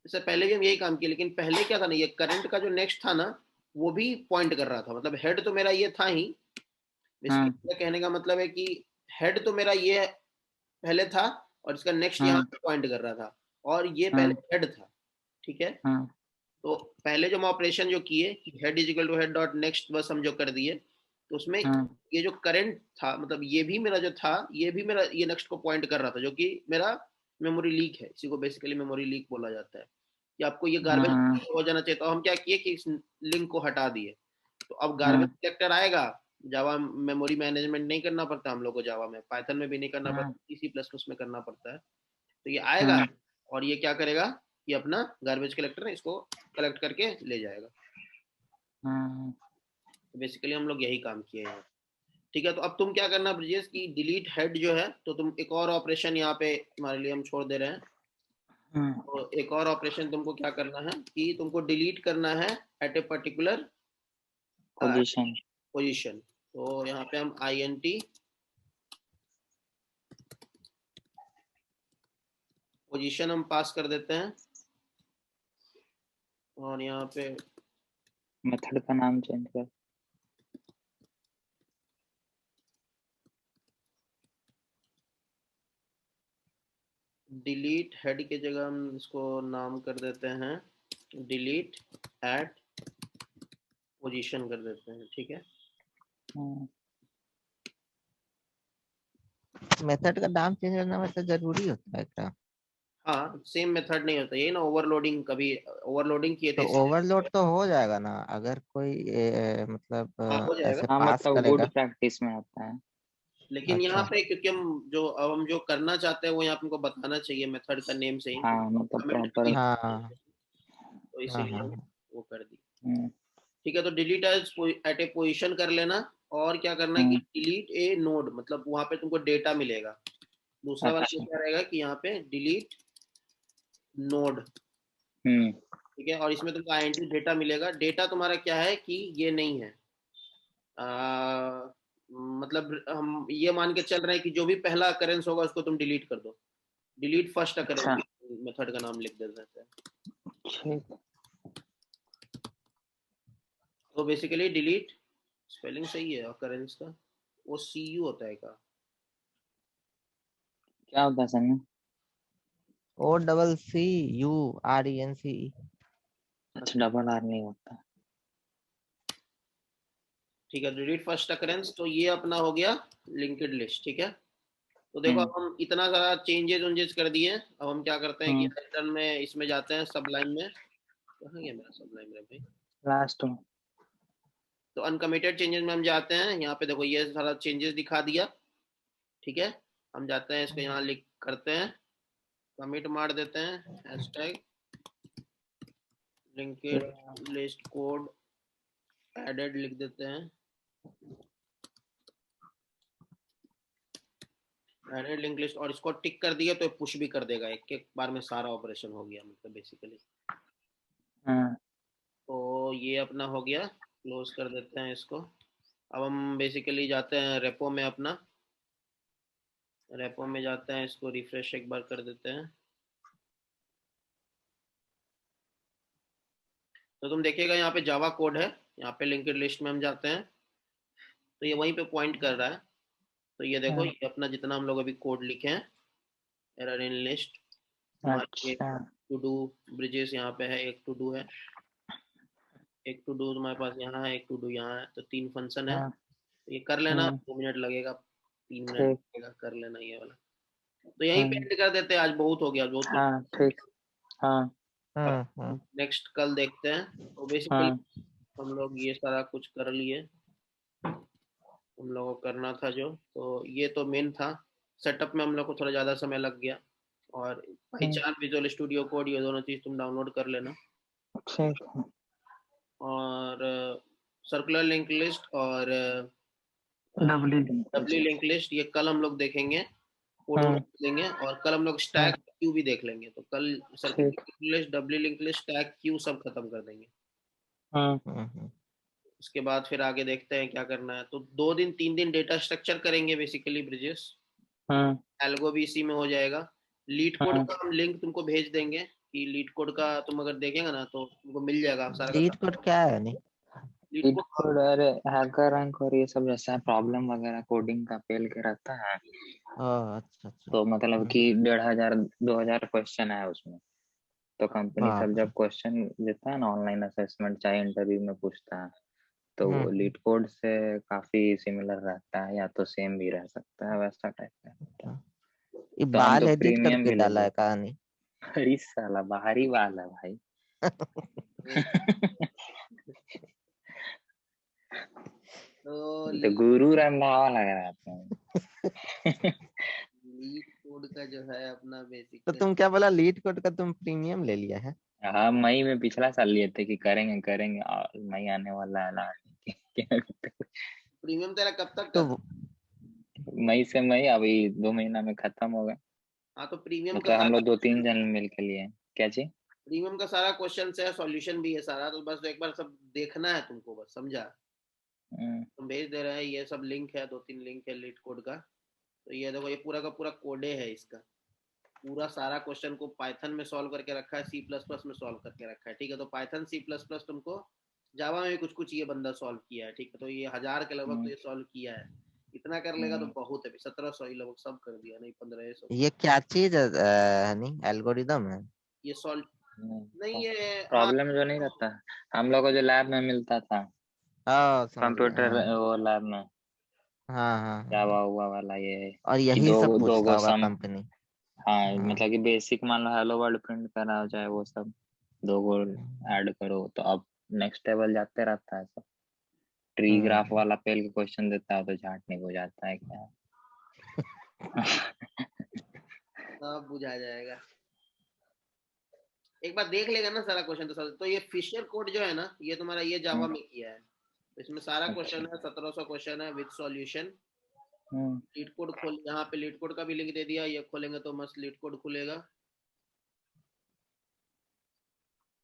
इससे पहले भी हम यही काम किए, लेकिन पहले क्या था ना, ये करंट का जो नेक्स्ट था ना, वो भी पॉइंट कर रहा था। मतलब हेड तो मेरा ये था ही, बेसिकली कहने का मतलब है कि हेड तो मेरा ये पहले था, और इसका नेक्स्ट यहाँ पे पॉइंट कर रहा था, और ये पहले हेड था, ठीक है। तो पहले जो हम ऑपरेशन जो किए कि head is equal to head dot next बस हम जो कर दिए, तो उसमें ये जो करंट था, मतलब ये भी मेरा जो था, ये भी मेरा ये नेक्स्ट को पॉइंट कर रहा था, जो कि मेरा मेमोरी लीक है। इसी को बेसिकली मेमोरी लीक बोला जाता है कि आपको ये गार्बेज हो जाना चाहिए। तो हम क्या किए कि इस लिंक को हटा दिए। तो अब गार्बेज कलेक्टर आएगा। जावा मेमोरी मैनेजमेंट नहीं करना पड़ता हम लोग को, जावा में, पाइथन में भी नहीं करना पड़ता, C++ में करना पड़ता है। तो ये आएगा और ये क्या करेगा कि अपना गार्बेज कलेक्टर है इसको कलेक्ट करके ले जाएगा। तो बेसिकली हम लोग यही काम किए हैं। ठीक है, तो अब तुम क्या करना ब्रिजेश की डिलीट हेड जो है, तो तुम एक और ऑपरेशन यहाँ पे तुम्हारे लिए हम छोड़ दे रहे हैं। तो एक और ऑपरेशन तुमको क्या करना है कि तुमको डिलीट करना है एट ए पर्टिकुलर पोजीशन। तो यहाँ पे हम INT पोजीशन हम पास कर देते हैं और यहाँ पे मेथड का नाम चेंज कर। डिलीट हेड की जगह हम इसको नाम कर देते हैं डिलीट एट पोजीशन कर देते हैं। ठीक है, मेथड का नाम चेंज करना वैसे जरूरी होता है क्या? हाँ, सेम मेथड नहीं होता, ये ना ओवरलोडिंग, कभी ओवरलोडिंग किए तो थे। ओवरलोड तो हो जाएगा ना अगर कोई मतलब हाँ, हो जाएगा। ऐसे हाँ, पास मतलब करेगा। गुड प्रैक्टिस में आता है। लेकिन यहाँ अच्छा, पे क्योंकि हम जो करना चाहते हैं वो यहाँ पे हमको बताना चाहिए मेथड का नेम से ही, हाँ, मतलब कमेंट प्रॉपर। हाँ तो हाँ इसीलिए हाँ वो कर दी। ठीक है, तो डिलीट एट ए पोजीशन कर लेना। और क्या करना है कि डिलीट ए नोड, मतलब वहां पे तुमको डेटा मिलेगा। दूसरा वाला में अच्छा। क्या रहेगा कि यहाँ पे डिलीट नोड। ठीक है, और इसमें तुमको INT डेटा मिलेगा। डेटा तुम्हारा क्या है कि ये नहीं है, मतलब हम ये मान के चल रहे हैं कि जो भी पहला अकरेंस होगा उसको तुम डिलीट कर दो। डिलीट फर्स्ट अच्छा, अकरेंस मेथड का नाम लिख देते हैं। ठीक। तो बेसिकली डिलीट स्पेलिंग सही है अकरेंस का, वो CU होता है का। क्या होता है सर में? OCCURENCE। अच्छा, डबल आर नहीं होता। ठीक है, डिलीट फर्स्ट अकरेंस, तो ये अपना हो गया लिंक्ड लिस्ट। ठीक है, तो देखो अब हम इतना सारा चेंजेस कर दिए। अब हम क्या करते हैं कि रिटर्न में इसमें जाते हैं सबलाइन में। कहाँ गया मेरा सबलाइन रे भाई? लास्ट में। तो अनकमिटेड चेंजेस में हम जाते हैं। यहाँ पे देखो ये सारा चेंजेस दिखा दिया। ठीक है, हम जाते हैं इसको यहाँ लिख करते हैं, कमिट मार देते हैं, hashtag linked list code added लिख देते हैं, एडेड लिंक लिस्ट, और इसको टिक कर दिया तो पुश भी कर देगा। एक एक बार में सारा ऑपरेशन हो गया, मतलब बेसिकली। तो ये अपना हो गया, क्लोज कर देते हैं इसको। अब हम बेसिकली जाते हैं रेपो में, अपना रेपो में जाते हैं, इसको रिफ्रेश एक बार कर देते हैं। तो तुम देखिएगा यहाँ पे जावा कोड है, यहाँ पे लिंक्ड लिस्ट में हम जाते हैं तो ये वहीं पे पॉइंट कर रहा है। तो ये देखो ये अपना जितना हम लोग अभी कोड लिखे हैं, एरर इन लिस्ट, तुम्हारे अच्छा। टू डू ब्रिजेस यहाँ पे है, एक टू डू है, एक टू डू तुम्हारे पास यहाँ है, एक टू डू यहाँ है, तो 3 फंक्शन है। तो ये कर लेना, 2 मिनट लगेगा, 3 मिनट लगेगा, कर लेना ये वाला। तो यहीं पे एंड कर देते हैं, आज बहुत हो गया, बहुत कुछ। हाँ, ठीक। हाँ। अब नेक्स्ट कल देखते हैं। तो बेसिकली हम लोग ये सारा कुछ कर लिए, हम लोगों को करना था जो, तो ये तो मेन था। सेटअप में हम लोग को थोड़ा ज़्यादा समय लग गया। और पहचान, विजुअल स्टूडियो कोड, ये दोनों चीज़ तुम डाउनलोड कर लेना। ठीक। और सर्कुलर लिंक लिस्ट और डब्ल्यू डब्ल्यू लिंक लिस्ट ये कल हम लोग देखेंगे, कोड देंगे। और कल हम लोग स्टैक क्यू भी देख लेंगे। तो कल circular link list, W link list, stack queue सब खत्म कर देंगे। उसके बाद फिर आगे देखते हैं क्या करना है। तो 2 दिन 3 दिन डेटा स्ट्रक्चर करेंगे बेसिकली ब्रिजेस। एल्गो भी इसी में हो जाएगा। लीड कोड का हम लिंक तुमको भेज देंगे कि लीड कोड का तुम अगर देखेंगे ना तो तुमको मिल जाएगा सारा का लीड सारा। कोड क्या है? नहीं, लीड कोड अरे हैकर रैंक और ये सब जैसा प्रॉब्लम वगैरह कोडिंग का पेल के रहता है। अच्छा अच्छा। तो मतलब कि 1500 2000 क्वेश्चन है उसमें। तो कंपनी सब जब क्वेश्चन देता है ना ऑनलाइन असेसमेंट चाहे इंटरव्यू में पूछता है तो वो लीड कोड से काफी सिमिलर रहता है या तो सेम भी रह सकता है वैसा टाइप का। ये तो हम बाल तो एडिट प्रीमियम करके भी ले डाला है लेते कहानी। अरे साला बाहरी बाल है भाई। तो गुरु रंधावा लग रहा है तुम। लीड कोड का जो है अपना बेसिक तो तुम क्या बोला, लीड कोड का तुम प्रीमियम ले लिया है? हाँ मई में पिछला साल लिए थे कि करेंगे करेंगे और मई आने वाला है ना। प्रीमियम तेरा कब तक तो का? मई से मई अभी 2 महीना में खत्म होगा। हाँ तो प्रीमियम का मतलब हम सारा लोग 2-3 जन मिल के लिए क्या चीज प्रीमियम का सारा क्वेश्चन है, सॉल्यूशन भी है सारा, तो बस एक बार सब देखना है तुमको, बस समझा। तुम भेज दे रहे हैं, ये सब लिंक है, 2-3 लिंक है लीड कोड का। तो ये देखो, ये पूरा का पूरा कोडे है इसका, पूरा सारा क्वेश्चन को पाइथन में सॉल्व करके रखा है, सी प्लस प्लस में सॉल्व करके रखा है, ठीक है। तो पाइथन सी प्लस प्लस तुमको जावा में भी कुछ कुछ ये बंदा सॉल्व किया है, ठीक है। तो ये 1000 के लगभग तो ये सॉल्व किया है, इतना कर लेगा तो बहुत है। 1700 ही लगभग सब कर दिया, नहीं 1500। ये क्या चीज है? नहीं एल्गोरिदम है ये सॉल्व नहीं, ये प्रॉब्लम जो नहीं रहता हम लोग को जो लैब में मिलता था कंप्यूटर वो लैब में हाँ जावा हुआ वाला ये और कि यही सब दो पूछता गो होगा सम। कंपनी। हाँ मतलब कि बेसिक मान लो हेलो वर्ल्ड प्रिंट करना हो जाए वो सब 2 गो ऐड करो तो अब नेक्स्ट लेवल जाते रहता है सब। ट्री ग्राफ वाला पेल के क्वेश्चन देता है तो झाटने को जाता है क्या। सब बुझा जाएगा, एक बार देख लेगा ना सारा क्वेश्चन तो ये फिशर कोड जो है ना, ये तुम्हारा ये जावा में किया है, तो इसमें सारा क्वेश्चन है, 1700 क्वेश्चन है विद सॉल्यूशन। लीड कोड खोल, यहाँ पे लीड कोड का भी लिंक दे दिया, ये खोलेंगे तो मस्त लीड कोड खुलेगा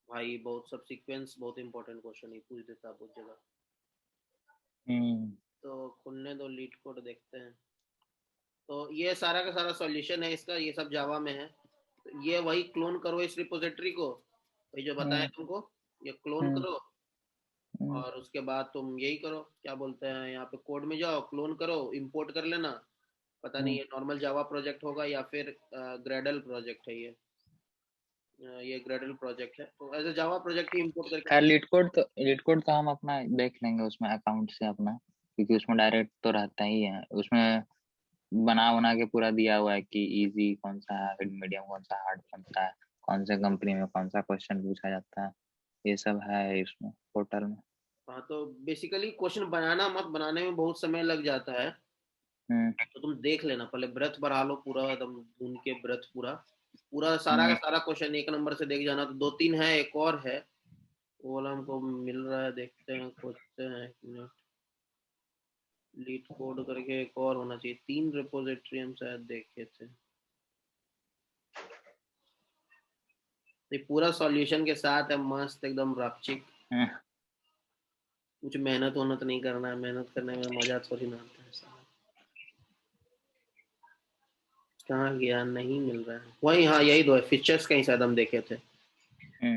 भाई। बहुत सब सीक्वेंस, बहुत इंपॉर्टेंट क्वेश्चन ही पूछ देता है बहुत जगह। तो खुलने दो, लीड कोड देखते हैं। तो ये सारा का सारा सॉल्यूशन है इसका, ये सब जावा में है। तो ये वही क्लोन करो इस रिपोजिटरी को, वही जो बताया तुमको, ये क्लोन करो और उसके बाद तुम यही करो, क्या बोलते हैं, यहाँ पे कोड में जाओ, क्लोन करो, इंपोर्ट कर लेना। पता नहीं ये नॉर्मल जावा प्रोजेक्ट होगा या फिर ग्रेडल प्रोजेक्ट है ये ग्रेडल प्रोजेक्ट है, तो एज ए जावा प्रोजेक्ट ही इंपोर्ट करके। खैर लीड कोड तो हम अपना देख लेंगे उसमें अकाउंट से अपना क्योंकि उसमें डायरेक्ट तो रहता ही है। उसमें बना के पूरा दिया हुआ है कि इजी कौन सा है, मीडियम कौन सा, हार्ड कौन सा है, कौन से कंपनी में कौन सा क्वेश्चन पूछा जाता है, ये सब है इसमें पोर्टल में। हाँ तो बेसिकली क्वेश्चन बनाना मत, बनाने में बहुत समय लग जाता है। तो तुम देख लेना पहले, ब्रेथ बढ़ा लो पूरा एकदम, ढूंढ के ब्रेथ पूरा सारा का सारा क्वेश्चन एक नंबर से देख जाना। तो 2-3 है, एक और है वो वाला हमको मिल रहा है, देखते हैं खोजते हैं एक मिनट। लीड कोड करके एक और होना चाहिए, 3 रिपोजिटरी हम शायद देखे थे। ये पूरा सॉल्यूशन के साथ है, मस्त एकदम रपचिक। कुछ मेहनत होना तो नहीं करना है, मेहनत करने में मजा थोड़ी ना आता है। कहाँ गया, नहीं मिल रहा है वही, हाँ यही दो है, फीचर्स कहीं शायद हम देखे थे।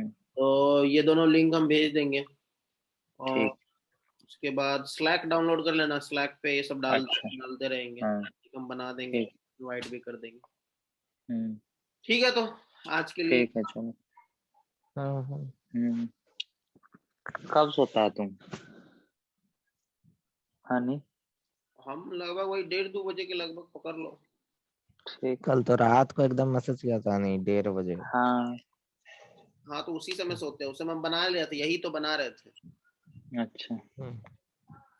तो ये दोनों लिंक हम भेज देंगे और उसके बाद स्लैक डाउनलोड कर लेना, स्लैक पे ये सब डालते रहेंगे, हम बना देंगे, इनवाइट भी कर देंगे। ठीक है, तो आज के लिए ठीक है चलो। कब सोता है तुम? हाँ नहीं हम लगभग वही 1:30-2 बजे के लगभग पकड़ लो। ठीक। कल तो रात को एकदम मैसेज किया था, नहीं 1:30 बजे। हाँ तो उसी समय सोते हैं, उस समय हम बना रहे थे, यही तो बना रहे थे। अच्छा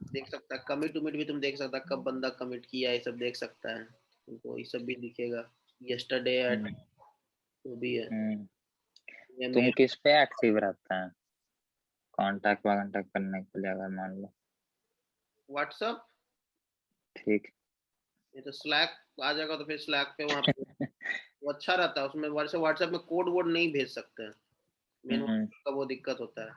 देख सकता है कमिट उमिट भी, तुम देख सकता कब बंदा कमिट किया, ये सब देख सकता है तुमको, ये सब भी दिखेगा, यस्टरडे एट जो भी है। तुम किस पे एक्टिव रहता है कांटेक्ट करने के लिए अगर मान लो? व्हाट्सएप। ठीक। ये तो स्लैक आ जाएगा तो फिर स्लैक पे वहाँ पे वो अच्छा रहता है, उसमें व्हाट्सएप में कोड वोड नहीं भेज सकते हैं, मेन का वो दिक्कत होता है।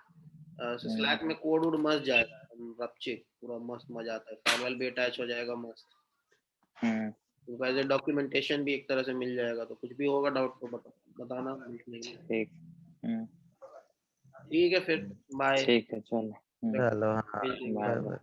स्लैक में कोड वोड मस्त जाएगा, रपचिक पूरा मस्त मजा आता है, फाइल भी अटैच हो जाएगा मस्त। वैसे डॉक्यूमेंटेशन भी एक तरह से मिल जाएगा, तो कुछ भी होगा डाउट तो बताना। ठीक है फिर, बाय। ठीक है चलो। चलो हाँ, बाय बाय।